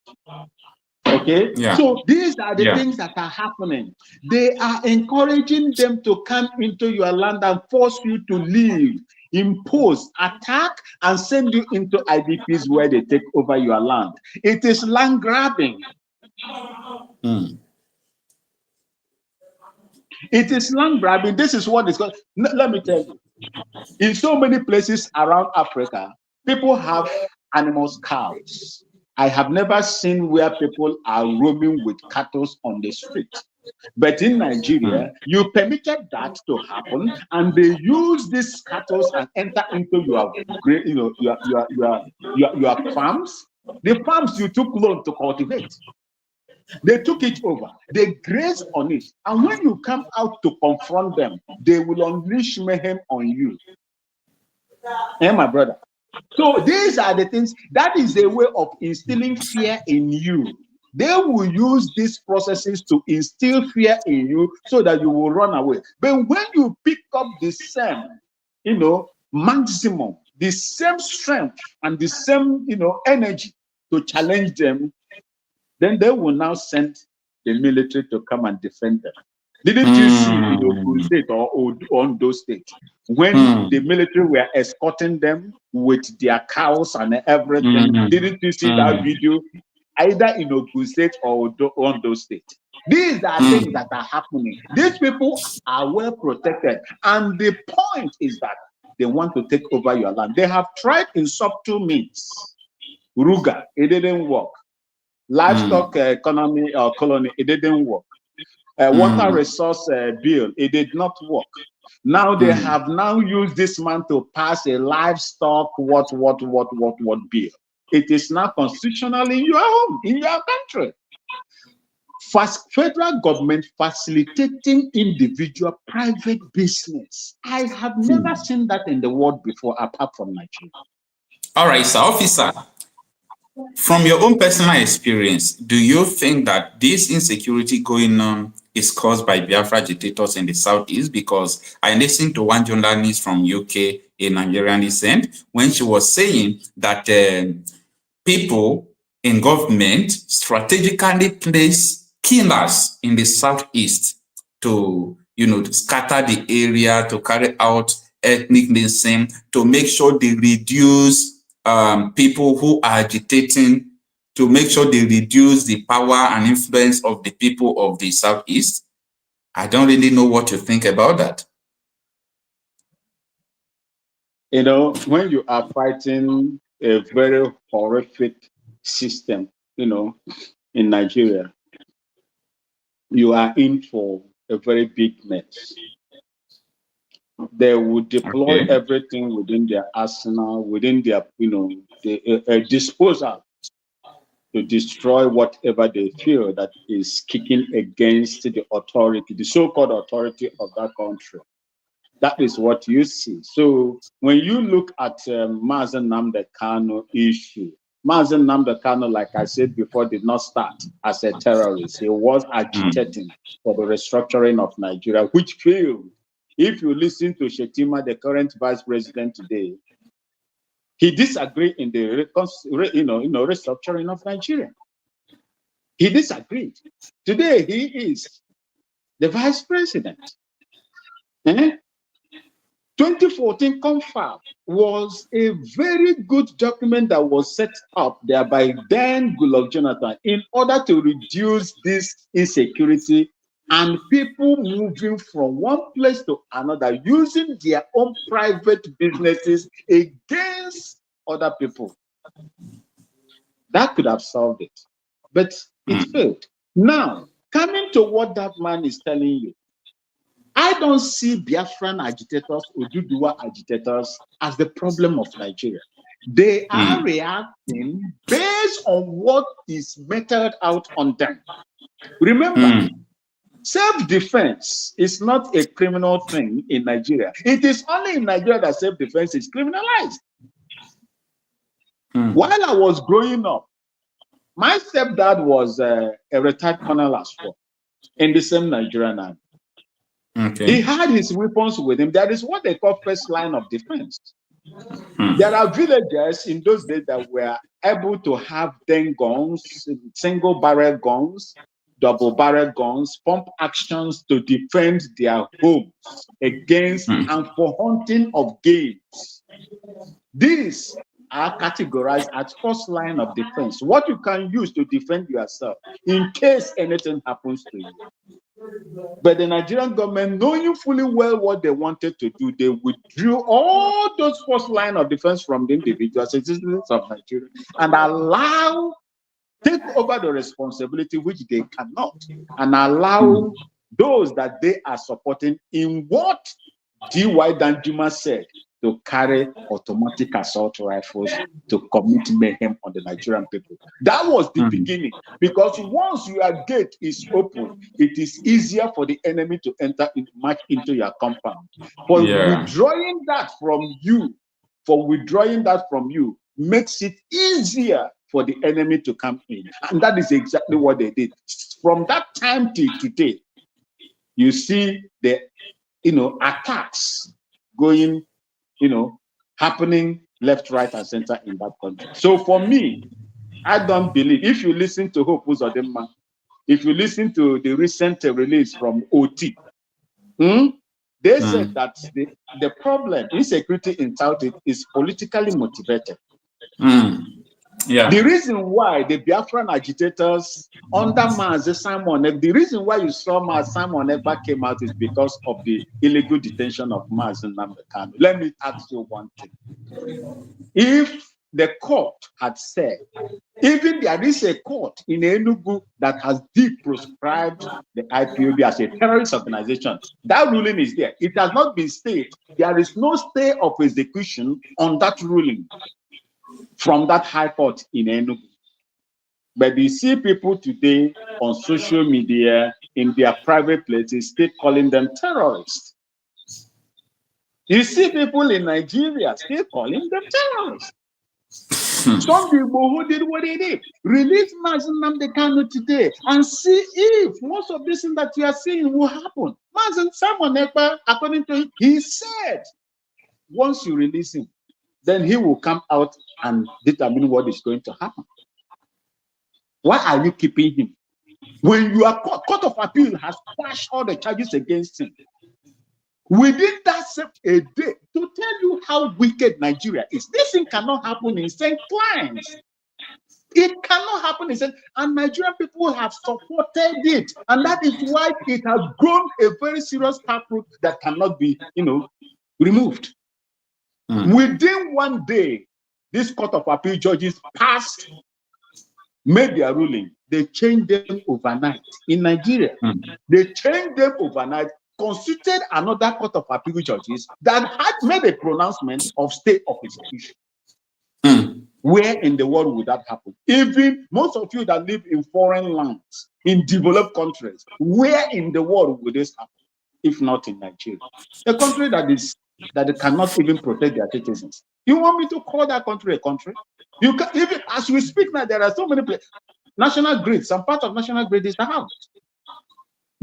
Okay, so these are the things that are happening. They are encouraging them to come into your land and force you to leave, impose, attack, and send you into IDPs where they take over your land. It is land grabbing. It is land grabbing. This is what is going. Let me tell you. In so many places around Africa, people have animals, cows. I have never seen where people are roaming with cattle on the street. But in Nigeria, you permitted that to happen, and they use these cattle and enter into your farms. The farms you took loan to cultivate. They took it over. They graze on it. And when you come out to confront them, they will unleash mayhem on you. Hey, my brother. So these are the things, that is a way of instilling fear in you. They will use these processes to instill fear in you so that you will run away. But when you pick up the same, maximum, the same strength and the same, energy to challenge them, then they will now send the military to come and defend them. Didn't you see in Ogun State or Ondo State when the military were escorting them with their cows and everything? Didn't you see that video either in Ogun State or Ondo State? These are things that are happening. These people are well protected, and the point is that they want to take over your land. They have tried in subtle means. Ruga, it didn't work. Livestock economy or colony, it didn't work. Water resource bill, it did not work. Now they have now used this man to pass a livestock what bill. It is now constitutional in your home, in your country. Federal government facilitating individual private business. I have never seen that in the world before, apart from Nigeria. All right, sir, officer. From your own personal experience, do you think that this insecurity going on is caused by Biafra agitators in the southeast? Because I listened to one journalist from UK, a Nigerian descent, when she was saying that people in government strategically place killers in the southeast to, to scatter the area, to carry out ethnic cleansing, to make sure they reduce people who are agitating, to make sure they reduce the power and influence of the people of the southeast. I don't really know what to think about that. When you are fighting a very horrific system, in Nigeria, you are in for a very big mess. They will deploy everything within their arsenal, within their, disposal to destroy whatever they feel that is kicking against the authority, the so-called authority of that country. That is what you see. So when you look at Marcel Nnamdi Kanu issue, Marcel Nnamdi Kanu, like I said before, did not start as a terrorist. He was agitating for the restructuring of Nigeria, which failed. If you listen to Shetima, the current vice president today, he disagreed in the restructuring of Nigeria. He disagreed. Today he is the vice president. 2014 confab was a very good document that was set up there by then Goodluck Jonathan in order to reduce this insecurity and people moving from one place to another using their own private businesses against other people. That could have solved it, but it failed. Now, coming to what that man is telling you, I don't see Biafran agitators, Oduduwa agitators as the problem of Nigeria. They are reacting based on what is meted out on them. Remember, self-defense is not a criminal thing in Nigeria. It is only in Nigeria that self-defense is criminalized. While I was growing up, my stepdad was a retired colonel as well in the same Nigerian army. He had his weapons with him. That is what they call first line of defense. There are villagers in those days that were able to have 10 guns, single barrel guns, double barrel guns, pump actions to defend their homes against and for hunting of games. These are categorized as first line of defense. What you can use to defend yourself in case anything happens to you. But the Nigerian government, knowing fully well what they wanted to do, they withdrew all those first line of defense from the individual citizens of Nigeria and take over the responsibility which they cannot, and allow those that they are supporting in what D.Y. Danjuma said, to carry automatic assault rifles to commit mayhem on the Nigerian people. That was the beginning, because once your gate is open, it is easier for the enemy to enter and march into your compound. For withdrawing that from you, makes it easier for the enemy to come in. And that is exactly what they did. From that time till today, you see the attacks going happening left, right, and center in that country. So for me, I don't believe, if you listen to Hope Uzodimma, if you listen to the recent release from OT, they said that the problem, insecurity in South is politically motivated. The reason why the Biafran agitators under Mazi Simon, the reason why you saw Mazi Simon never came out is because of the illegal detention of Mazi Nnamdi Kanu. Let me ask you one thing. If the court had said, even there is a court in Enugu that has proscribed the IPOB as a terrorist organization, that ruling is there. It has not been stayed. There is no stay of execution on that ruling from that high court in Enugu. But you see people today on social media, in their private places, still calling them terrorists. You see people in Nigeria still calling them terrorists. Some people who did what they did. Release Marcel Nnamdi Kanu today and see if most of this thing that you are seeing will happen. Marcel Simon Ekpa, according to him, he said, once you release him, then he will come out and determine what is going to happen. Why are you keeping him? When your court of appeal has quashed all the charges against him, within that a day, to tell you how wicked Nigeria is, this thing cannot happen in St. Clans. It cannot happen in St. And Nigerian people have supported it. And that is why it has grown a very serious taproot that cannot be, removed. Within one day, this court of appeal judges made their ruling. They changed them overnight in Nigeria. They changed them overnight, constituted another court of appeal judges that had made a pronouncement of state of execution. Where in the world would that happen? Even most of you that live in foreign lands, in developed countries, where in the world would this happen? if not in Nigeria? A country that cannot even protect their citizens. You want me to call that country a country? You can, even as we speak now, there are so many places. National grid, some part of national grid is out.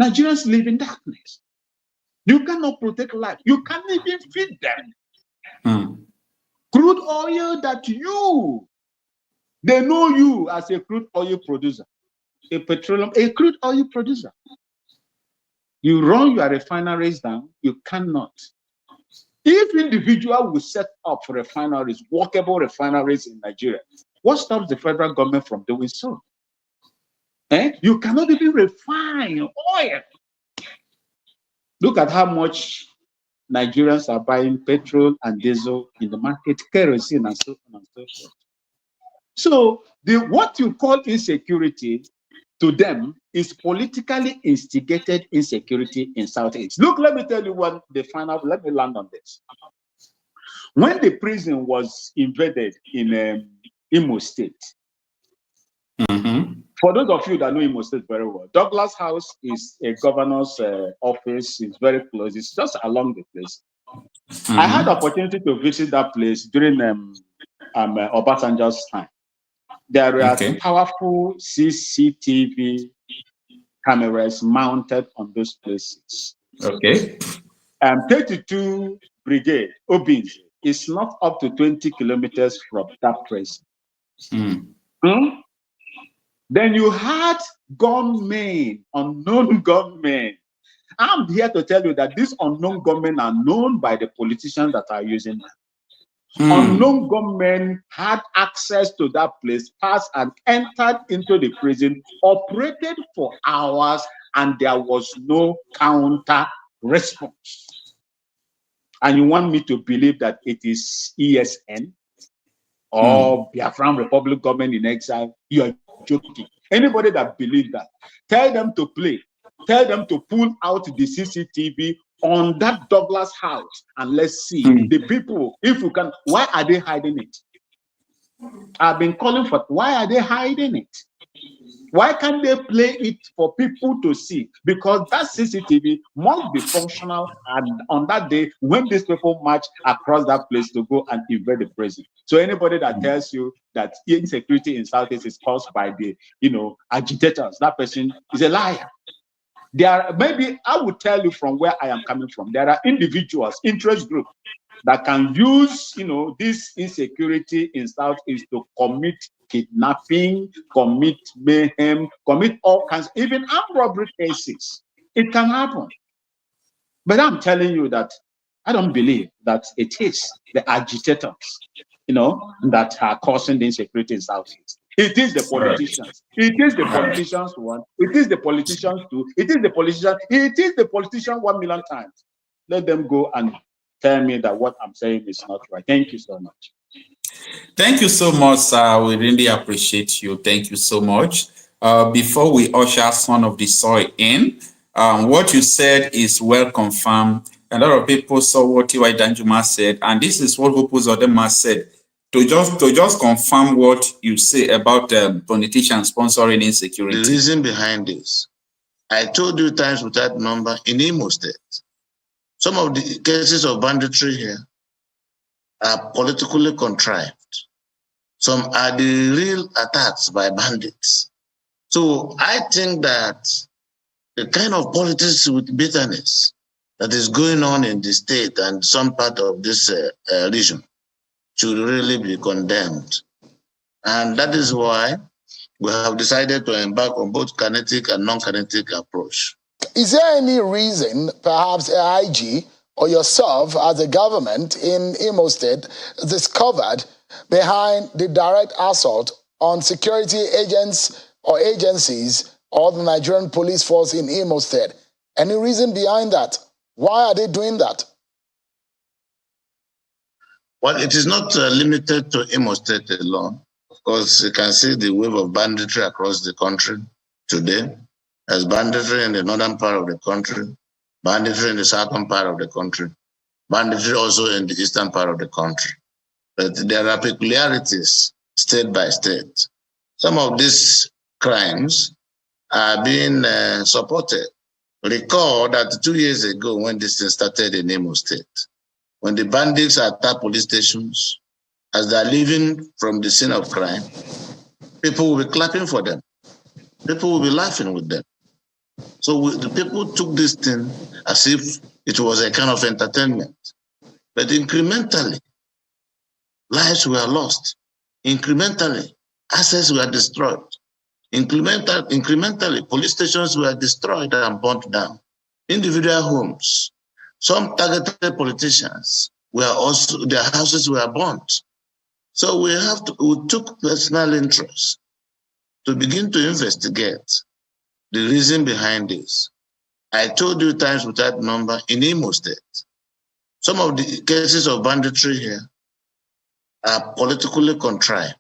Nigerians live in darkness. You cannot protect life. You can't even feed them. Crude oil that they know you as a crude oil producer, a crude oil producer. You run your refineries down, you cannot. If individual will set up refineries, workable refineries in Nigeria, what stops the federal government from doing so? You cannot even refine oil. Look at how much Nigerians are buying petrol and diesel in the market, kerosene, and so on and so forth. So what you call insecurity to them is politically instigated insecurity in Southeast. Look, let me tell you what let me land on this. When the prison was invaded in Imo State, for those of you that know Imo State very well, Douglas House is a governor's office. It's very close. It's just along the place. I had the opportunity to visit that place during Obasanjo's time. There were powerful CCTV cameras mounted on those places. 32 Brigade, Obins, is not up to 20 kilometers from that place. Then you had gunmen, unknown gunmen. I'm here to tell you that these unknown gunmen are known by the politicians that are using them. Unknown gunmen had access to that place, passed and entered into the prison, operated for hours, and there was no counter response. And you want me to believe that it is ESN or Biafran Republic government in exile? You are joking. Anybody that believes that, tell them to play. Tell them to pull out the CCTV on that Douglas House and let's see the people, if you can. Why are they hiding it? I've been calling for, why are they hiding it? Why can't they play it for people to see? Because that CCTV must be functional and on that day when these people march across that place to go and invade the prison. So anybody that tells you that insecurity in Southeast is caused by the agitators, that person is a liar. Maybe I will tell you from where I am coming from. There are individuals, interest groups that can use, this insecurity in Southeast to commit kidnapping, commit mayhem, commit all kinds, even armed robbery cases. It can happen. But I'm telling you that I don't believe that it is the agitators, that are causing the insecurity in Southeast. It is the politicians. It is the politicians one. It is the politicians two. It is the politicians. It is the politician 1 million times. Let them go and tell me that what I'm saying is not right. Thank you so much. Thank you so much, sir. We really appreciate you. Thank you so much. Before we usher Son of the Soil in, what you said is well confirmed. A lot of people saw what T.Y. Danjuma said, and this is what Hope Uzodinma said. To just confirm what you say about politicians sponsoring insecurity. The reason behind this, I told you times without number, in Imo State, some of the cases of banditry here are politically contrived. Some are the real attacks by bandits. So I think that the kind of politics with bitterness that is going on in the state and some part of this region should really be condemned. And that is why we have decided to embark on both kinetic and non-kinetic approach. Is there any reason, perhaps IG or yourself as a government in Imo State discovered behind the direct assault on security agents or agencies or the Nigerian police force in Imo State? Any reason behind that? Why are they doing that? Well, it is not limited to Imo State alone. Of course, you can see the wave of banditry across the country today. There's banditry in the northern part of the country, banditry in the southern part of the country, banditry also in the eastern part of the country. But there are peculiarities state by state. Some of these crimes are being supported Recall that 2 years ago when this thing started in Imo State, when the bandits attack police stations, as they're leaving from the scene of crime, people will be clapping for them. People will be laughing with them. So the people took this thing as if it was a kind of entertainment. But incrementally, lives were lost. Incrementally, assets were destroyed. Incrementally, police stations were destroyed and burnt down. Individual homes. Some targeted politicians were also, their houses were burnt. So we took personal interest to begin to investigate the reason behind this. I told you times without number in Imo State, some of the cases of banditry here are politically contrived.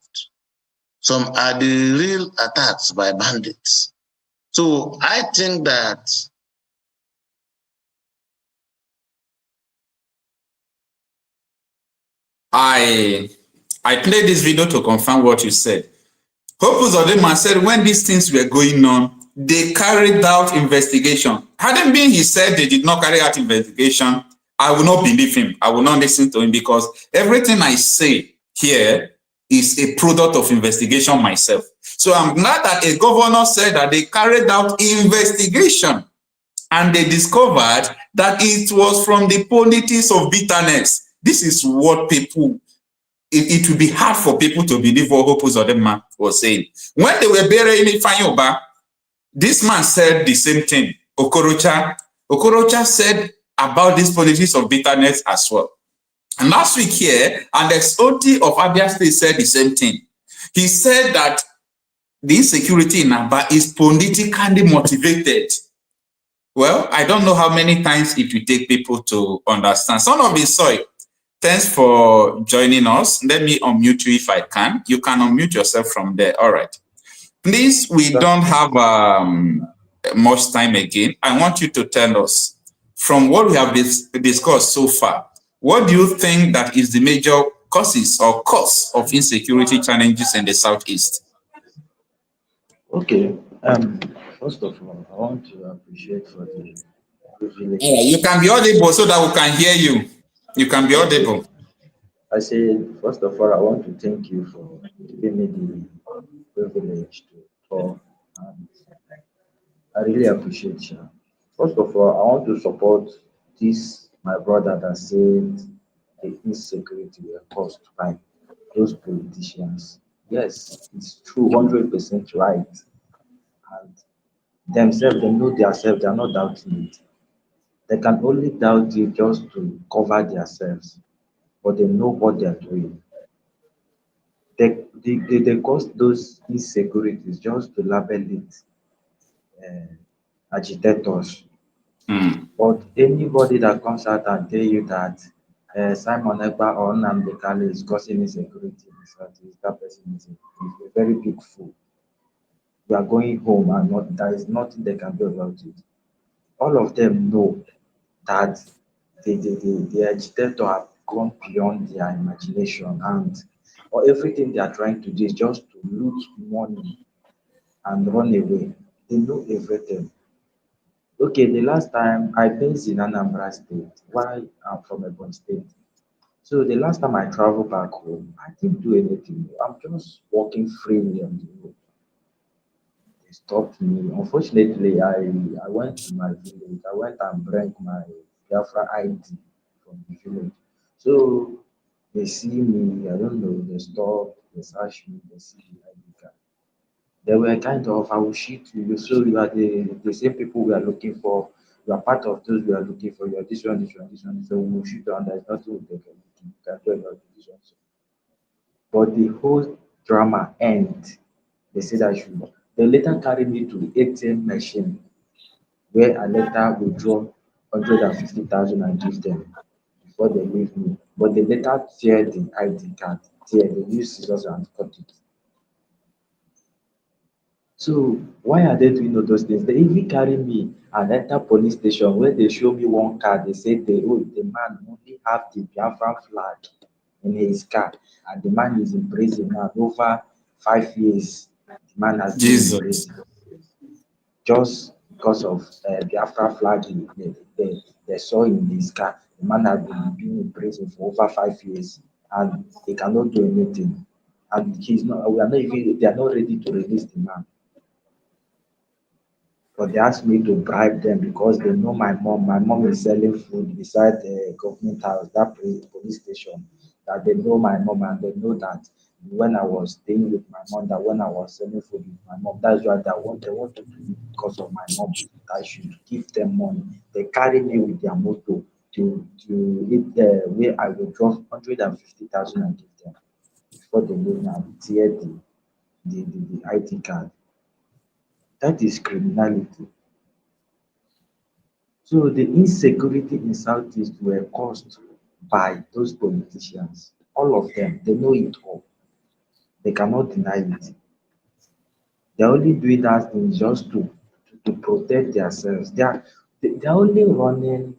Some are the real attacks by bandits. So I think that I played this video to confirm what you said. Hope Uzodinma said when these things were going on, they carried out investigation. Hadn't been he said they did not carry out investigation, I will not believe him. I will not listen to him because everything I say here is a product of investigation myself. So I'm glad that a governor said that they carried out investigation and they discovered that it was from the politics of bitterness. This is what people, it will be hard for people to believe what Hope Uzodinma was saying. When they were burying Ifanyoba, this man said the same thing. Okocha said about this politics of bitterness as well. And last week here, and the ex-OT of Abia State said the same thing. He said that the insecurity in Aba is politically motivated. Well, I don't know how many times it will take people to understand. Son of the soil, thanks for joining us. Let me unmute you if I can. You can unmute yourself from there. All right. Please, we don't have much time again. I want you to tell us, from what we have discussed so far, what do you think that is the major causes or cause of insecurity challenges in the Southeast? Okay. First of all, I want to appreciate for the privilege. Yeah, you can be audible so that we can hear you. You can be audible. I say, first of all, I want to thank you for giving me the privilege to talk. And I really appreciate you. First of all, I want to support this, my brother that said the insecurity were caused by those politicians. Yes, it's true, 100% right. And themselves, they know themselves, they are not doubting it. They can only doubt it just to cover themselves, but they know what they're doing. They cause those insecurities just to label it agitators. But anybody that comes out and tell you that Simon Ekpa or Nnamdi Kanu is causing insecurity in the Southeast, that person is a very big fool. We are going home and there is nothing they can do about it. All of them know that the agitator have gone beyond their imagination, and or everything they are trying to do is just to loot money and run away. They know everything. Okay, the last time I based in Anambra State, why I'm from Ebonyi State. So the last time I traveled back home, I didn't do anything. I'm just walking freely on the road. They stopped me. Unfortunately, I went to my village. I went and brought my Biafra ID from the village. So they see me, I don't know, they stop, they search me, they see the ID card. They were kind of, I will shoot you. So you are the same people we are looking for. You are part of those we are looking for. You are this one, this one, this one. So we will shoot you, and there's nothing they can do about this one. But the whole drama ends. They said I should. They later carried me to the ATM machine where I later withdraw 150,000 and give them before they leave me. But they later tear the ID card. They use scissors and cut it. So why are they doing all those things? They even carry me and enter police station where they show me one car. They say the man only have the Biafran flag in his car, and the man is in prison now over 5 years. The man has been in prison. Just because of Biafra flag they saw in his car. The man had been in prison for over 5 years and he cannot do anything. And he's not. They are not ready to release the man. But they asked me to bribe them because they know my mom. My mom is selling food beside the government house, that police station. That they know my mom and they know that when I was staying with my mom, that when I was selling food with my mom, that's why they want to do it because of my mom. I should give them money. They carry me with their motor to it where I will drop 150,000 and give them before they leave me and tear the ID card. That is criminality. So the insecurity in Southeast were caused by those politicians. All of them, they know it all. They cannot deny it. They're only doing that thing just to protect themselves. They're only running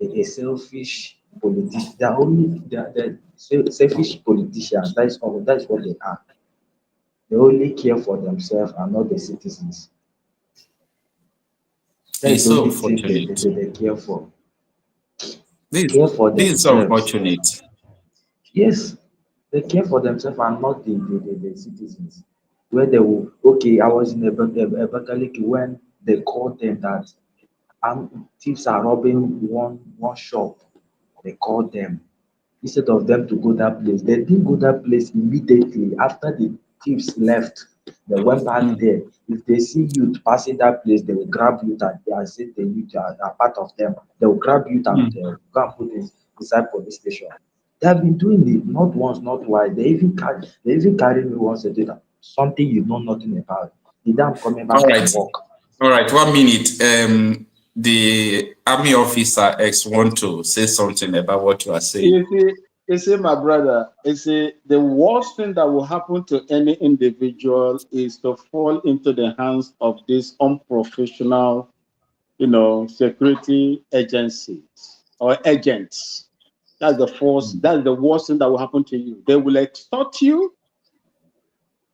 a selfish politician. They're selfish politicians. That's what they are. They only care for themselves and not the citizens. That It's is the so only thing unfortunate. they care for. This, Care for this is so themselves. unfortunate. Yes, they care for themselves and not the citizens. Where they will, okay, I was in Abakaliki when they called them that thieves are robbing one shop. They called them. Instead of them to go that place, they didn't go that place immediately after the thieves left. They went back there. If they see youth passing that place, they will grab youth and say the youth are part of them. They will grab youth and go and put it inside police station. They have been doing it not once, not twice. They even carry me once a day. Something you know nothing about. The day I'm coming back All from right. work. All right, 1 minute. The army officer X want to say something about what you are saying. You see, my brother, the worst thing that will happen to any individual is to fall into the hands of these unprofessional, security agencies or agents. That's the worst thing that will happen to you. They will extort you.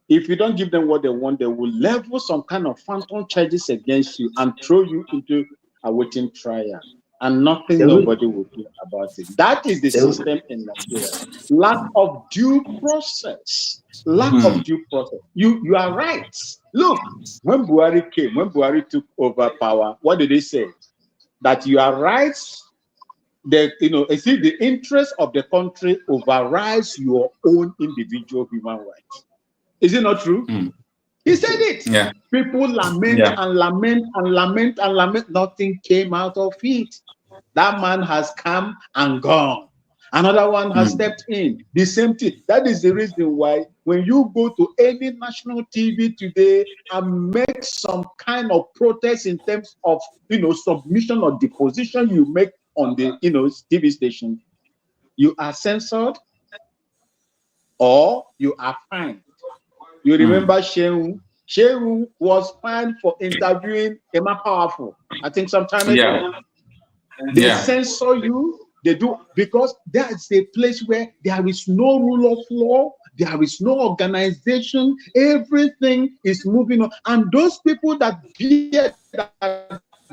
If you don't give them what they want, they will level some kind of phantom charges against you and throw you into a waiting trial. And nobody will do about it. That is the system in Nigeria. Lack of due process. Lack of due process. You are right. Look, when Buhari took over power, what did he say? That you are right. The interest of the country overrides your own individual human rights. Is it not true? He said it. Yeah. People lament and lament and lament and lament. Nothing came out of it. That man has come and gone. Another one has stepped in. The same thing. That is the reason why when you go to any national TV today and make some kind of protest in terms of submission or deposition you make on the TV station, you are censored or you are fined. You remember Shehu? Shehu was fined for interviewing Emma Powerful, I think some time ago. They censor you. They do, because that's a place where there is no rule of law, there is no organization, everything is moving on. And those people that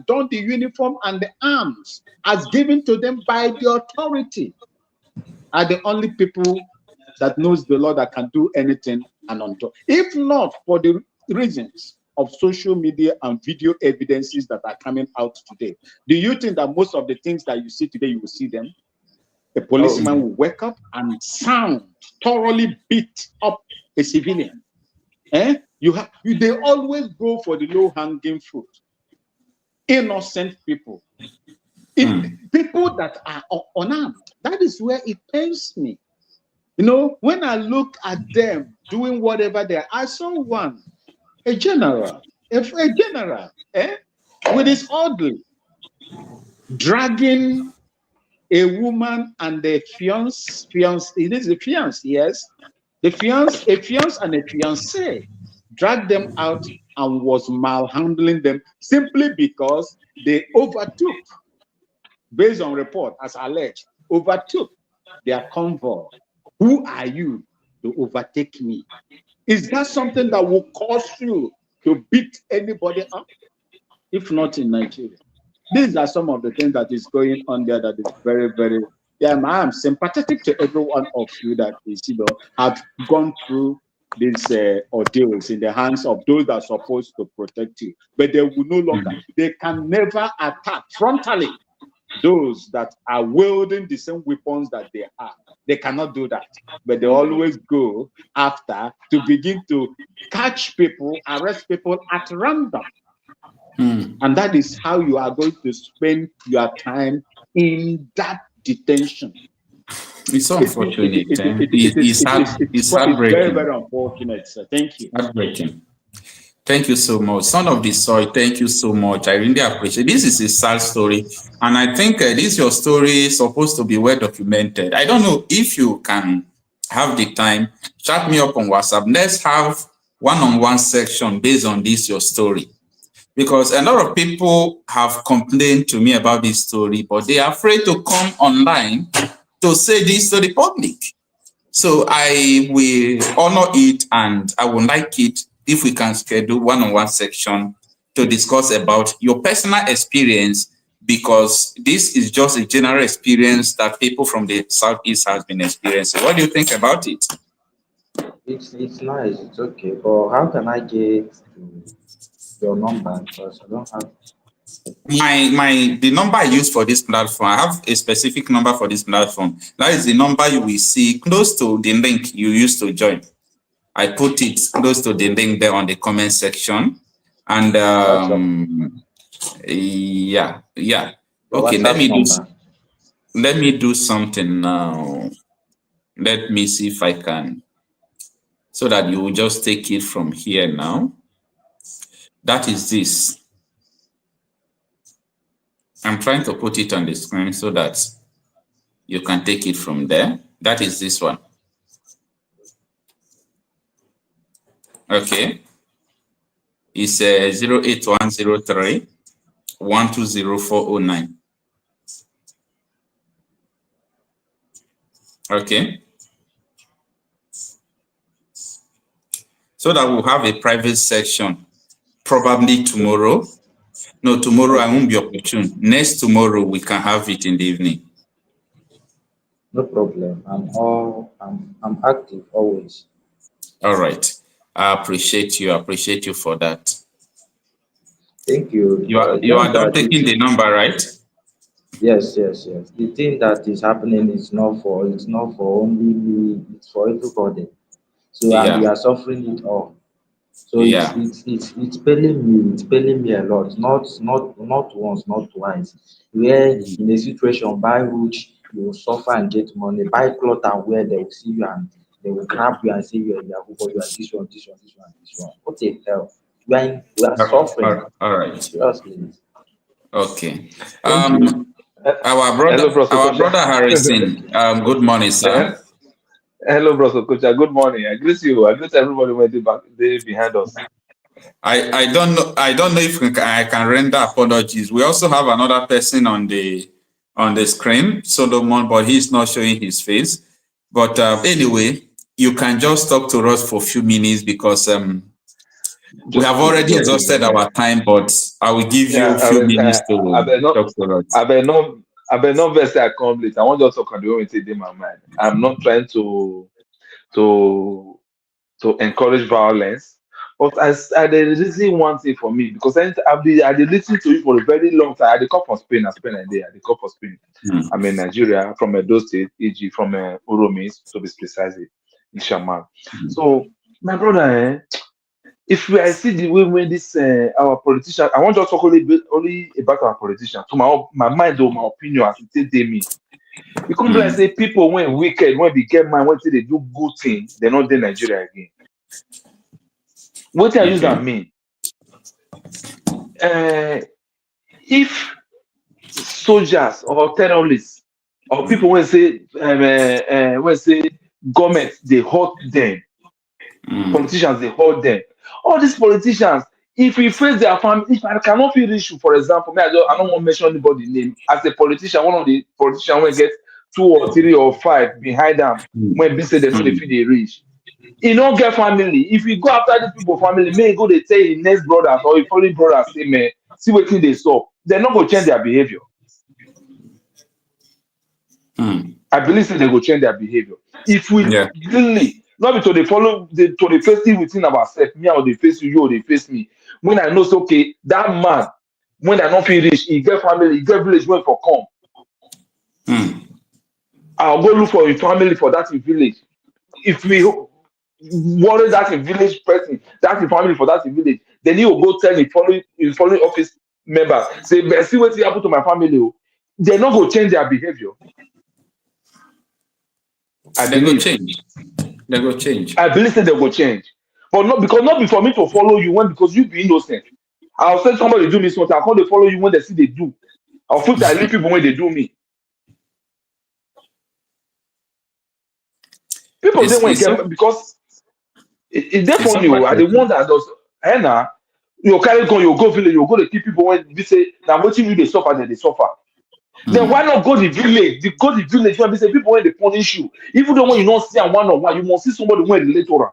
don the uniform and the arms as given to them by the authority are the only people that knows the law that can do anything and undo. If not for the reasons of social media and video evidences that are coming out today, do you think that most of the things that you see today, you will see them? A policeman will wake up and thoroughly beat up a civilian. They always go for the low-hanging fruit. Innocent people. People that are unarmed. That is where it pains me. When I look at them doing whatever they are, I saw one, a general, with his orderly, dragging a woman and a fiance. It is a fiance, yes. A fiance and a fiancée dragged them out and was malhandling them simply because they overtook, based on report as alleged, overtook their convoy. Who are you to overtake me? Is that something that will cause you to beat anybody up? if not in Nigeria. These are some of the things that is going on there that is very, very, yeah, I am sympathetic to every one of you that is, have gone through these ordeals in the hands of those that are supposed to protect you. But they will no longer, they can never attack frontally those that are wielding the same weapons that they have. They cannot do that. But they always go after to begin to catch people, arrest people at random. And that is how you are going to spend your time in that detention. It's unfortunate. It's very, very unfortunate. So thank you. Heartbreaking. Thank you so much. Son of the Soil, thank you so much. I really appreciate it. This is a sad story. And I think this your story is supposed to be well documented. I don't know if you can have the time, chat me up on WhatsApp. Let's have one-on-one section based on this, your story. Because a lot of people have complained to me about this story, but they are afraid to come online to say this to the public. So I will honor it, and I would like it if we can schedule one-on-one section to discuss about your personal experience, because this is just a general experience that people from the Southeast has been experiencing. What do you think about it? It's nice, it's okay, but how can I get your number? Because I don't have the number I use for this platform. I have a specific number for this platform. That is the number you will see close to the link you used to join. I put it close to the link there on the comment section. And yeah. Okay, let me do something now. Let me see if I can, so that you will just take it from here now. That is this. I'm trying to put it on the screen so that you can take it from there. That is this one. Okay. It's 08103 120409. Okay. So that we'll have a private section probably tomorrow. No, tomorrow I won't be opportune. Next tomorrow we can have it in the evening. No problem. I'm active always. All right. I appreciate you. I appreciate you for that. Thank you. You are not taking the number, right? Yes. The thing that is happening is not for only me, it's for everybody. So and we are suffering it all. So it's paining me a lot. Not once, not twice. Where in a situation by which you will suffer and get money, buy clothes and wear, they will see you and they will grab you and say you are this one. What the hell? We are suffering. All right. Seriously. Okay. Our brother Harrison. Good morning, sir. Hello, Bros. Okocha. Good morning. I greet you. I greet everybody when they behind us. I don't know if I can render apologies. We also have another person on the screen, Solomon, but he's not showing his face. But anyway, you can just talk to us for a few minutes, because we have already exhausted our time, but I will give you a few minutes to talk to us. I been not very accomplished. I want to talk on the way in my mind. I'm not trying to encourage violence, but I listen one thing for me, because I've been listening to you for a very long time. I come from Spain, I come from Spain. I'm in Nigeria, from Edo State, e.g. from Uromis, to be precise, in Shaman. So my brother, if I see the way when this our politicians, I want to talk only about our politicians, to my mind or my opinion, as it they me. Because like say people when wicked, when they get mind, when they do good things, they're not in Nigeria again. What I use that mean? If soldiers or terrorists or people when say government they hold them, politicians they hold them. All these politicians, if we face their family, if I cannot feel issue, for example, I don't want to mention anybody's name. As a politician, one of the politicians will get 2 or 3 or 5 behind them when they say they don't feel they reach. You don't get family. If you go after these people family, may go they tell your next brothers or your family brothers, say, man, see what they saw, they're not going to change their behavior. I believe that they will change their behavior. If we really, not be to they follow, to the face it within ourselves, me or they face you or they face me. When I know, so, okay, that man, when I don't feel rich, he get family, he get village where for come. I'll go look for a family for that village. If we worry that a village person, that's a family for that village, then he will go tell the following office member, say, see what happened to my family. They're not going to change their behavior. They go change. They go change. I believe that they will change. But not because not be for me to follow you when because you be innocent. I'll say somebody do me something, I can't follow you when they see they do. I'll put I leave people when they do me. People say when because it's there for you. I the one that does Henna, you carry gun, you go village, you go to keep people when they say now what you they suffer, then they suffer. Then why not go to the village? Go to the village when they say people when they punish you. Even though when you don't see a one on one, you must see somebody when relate to her.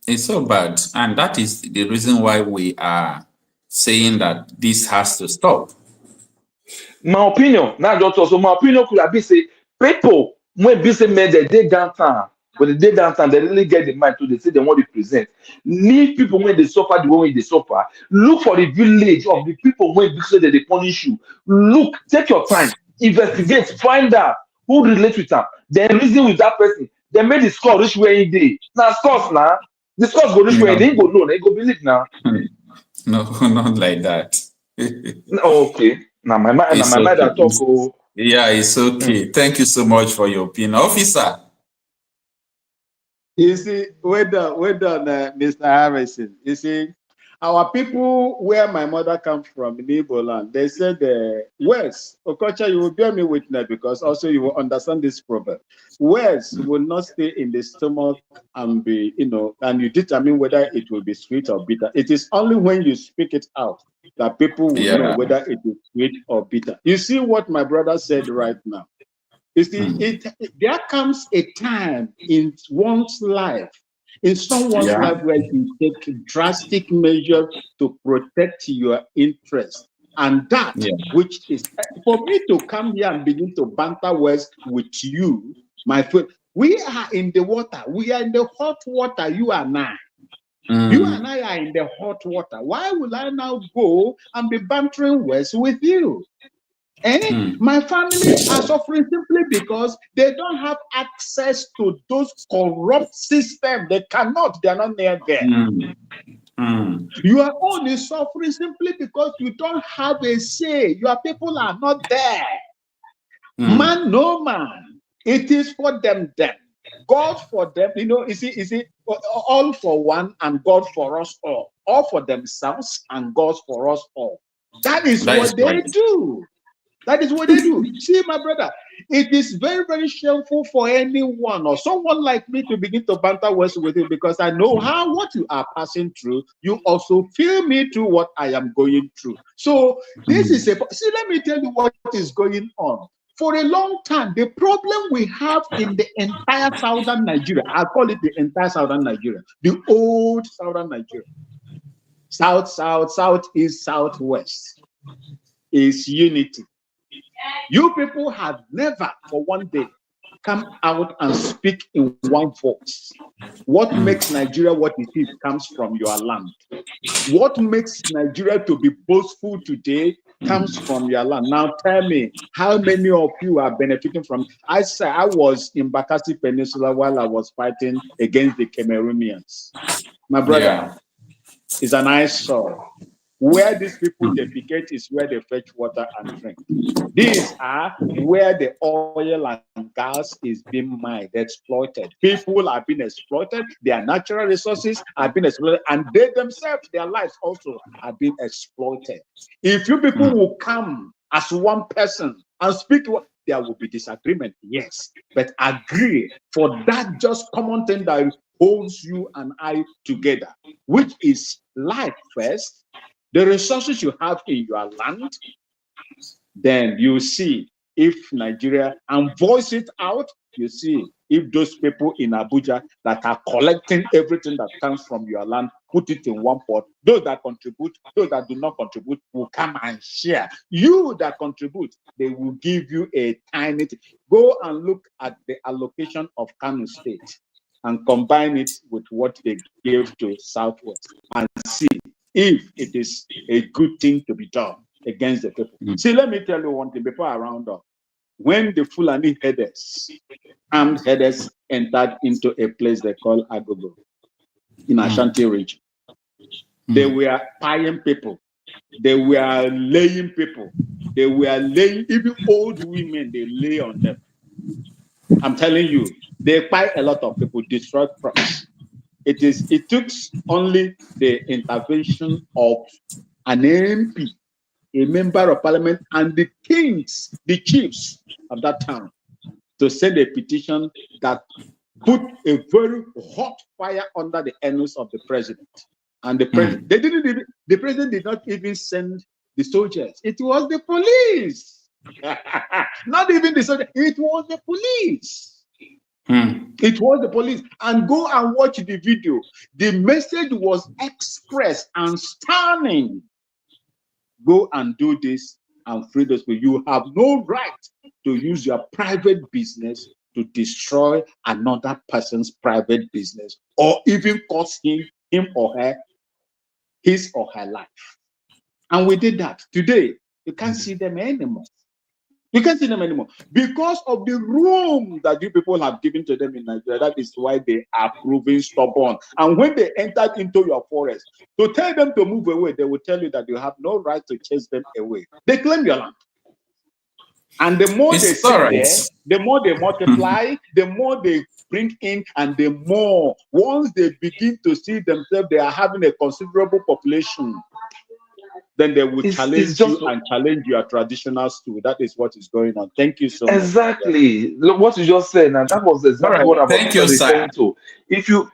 It's so bad, and that is the reason why we are saying that this has to stop. My opinion, not just also my opinion could have been say people when be say made they downtown, when they downtown, they really get the mind to they say they want to present. Leave people when they suffer the way they suffer. Look for the village of the people when they say that they punish you. Look, take your time, investigate, find out who relates with them, then reason with that person. They made the score reach where he did. Now scores now. The scores go reach where they go know, they go believe now. No, not like that. Okay. Now my mind, I talk. Oh. Yeah, it's okay. Thank you so much for your opinion, officer. You see, well done, Mr. Harrison. You see, our people where my mother comes from in Igbo land, they said, West, Okocha, you will bear me witness because also you will understand this proverb. Words will not stay in the stomach and be, and you determine whether it will be sweet or bitter. It is only when you speak it out that people will know whether it is sweet or bitter. You see what my brother said right now. You see, there comes a time in one's life, in someone's life, where you take drastic measures to protect your interest. And that, which is, for me to come here and begin to banter words with you, my friend, we are in the water. We are in the hot water, you and I. You and I are in the hot water. Why will I now go and be bantering words with you? My family are suffering simply because they don't have access to those corrupt systems. They are not near there. Your own is suffering simply because you don't have a say. Your people are not there. Man, no man. It is for them. God for them. You see, all for one and God for us all. All for themselves and God for us all. That is what they do. That is what they do. See, my brother, it is very, very shameful for anyone or someone like me to begin to banter words with you because I know how what you are passing through. You also feel me through what I am going through. So this is see, let me tell you what is going on. For a long time, the problem we have in the entire southern Nigeria, I call it the entire southern Nigeria, the old southern Nigeria, south, east, southwest, is unity. You people have never for one day come out and speak in one voice. What makes Nigeria what it is comes from your land. What makes Nigeria to be boastful today comes from your land. Now tell me, how many of you are benefiting from? I was in Bakassi Peninsula while I was fighting against the Cameroonians. My brother, is an eyesore. Where these people defecate is where they fetch water and drink. These are where the oil and gas is being mined, exploited. People are being exploited. Their natural resources are being exploited. And they themselves, their lives also are being exploited. If you people will come as one person and speak, there will be disagreement, yes. But agree for that just common thing that holds you and I together, which is life first. The resources you have in your land, then you see if Nigeria, and voice it out, you see if those people in Abuja that are collecting everything that comes from your land put it in one pot. Those that contribute, those that do not contribute will come and share. You that contribute, they will give you a tiny thing. Go and look at the allocation of Kano State and combine it with what they gave to Southwest and see if it is a good thing to be done against the people. See, let me tell you one thing before I round up. When the Fulani headers, armed headers, entered into a place they call Agogo in Ashanti region, they were paying people, they were laying people, they were laying, even old women, they lay on them. I'm telling you, they buy a lot of people, destroyed crops. It took only the intervention of an MP, a member of parliament, and the kings, the chiefs of that town, to send a petition that put a very hot fire under the anus of the president. And the president, the president did not even send the soldiers. It was the police. Not even the soldiers. It was the police. It was the police. And go and watch the video. The message was expressed and stunning. Go and do this and free those people. You have no right to use your private business to destroy another person's private business or even cost him or her his or her life. And we did that. Today, you can't see them anymore. You can't see them anymore because of the room that you people have given to them in Nigeria. That is why they are proving stubborn. And when they entered into your forest, to tell them to move away, they will tell you that you have no right to chase them away. They claim your land. And the more they sit there, the more they multiply, the more they bring in, and the more, once they begin to see themselves, they are having a considerable population, then they will challenge you and challenge your traditional stool. That is what is going on. Thank you so much. Exactly. Look, what you just said, and that was exactly what I was referring to. If you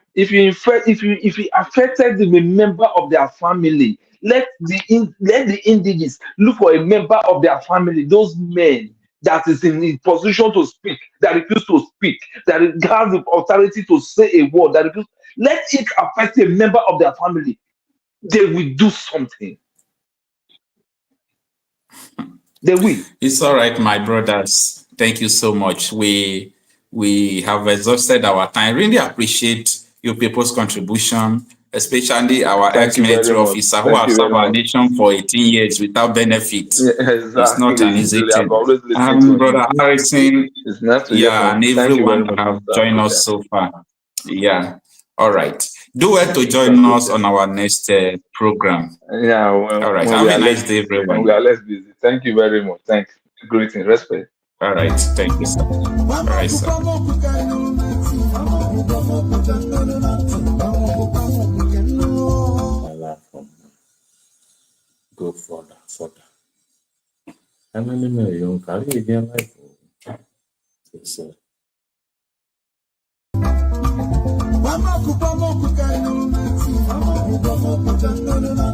affected the member of their family, let the indigenous look for a member of their family, those men that is in the position to speak, that refuse to speak, that has the authority to say a word, that refuse, let it affect a member of their family. They will do something. They will. It's all right, my brothers. Thank you so much. We have exhausted our time. Really appreciate your people's contribution, especially our ex-military officer who has served our nation for 18 years without benefit. Exactly. It's not an easy thing. Brother Harrison, and everyone that have joined us so far. Yeah. All right. Do well to join us on our next program. Yeah. Well, all right. Have a nice day, everyone. We are less busy. Thank you very much. Thanks. Greetings. Respect. All right. Thank you, sir. All right, sir. Go further. How many million can you get life? Yes, sir. Mama kupa mo kukainu, mama kupa mo kuchangana,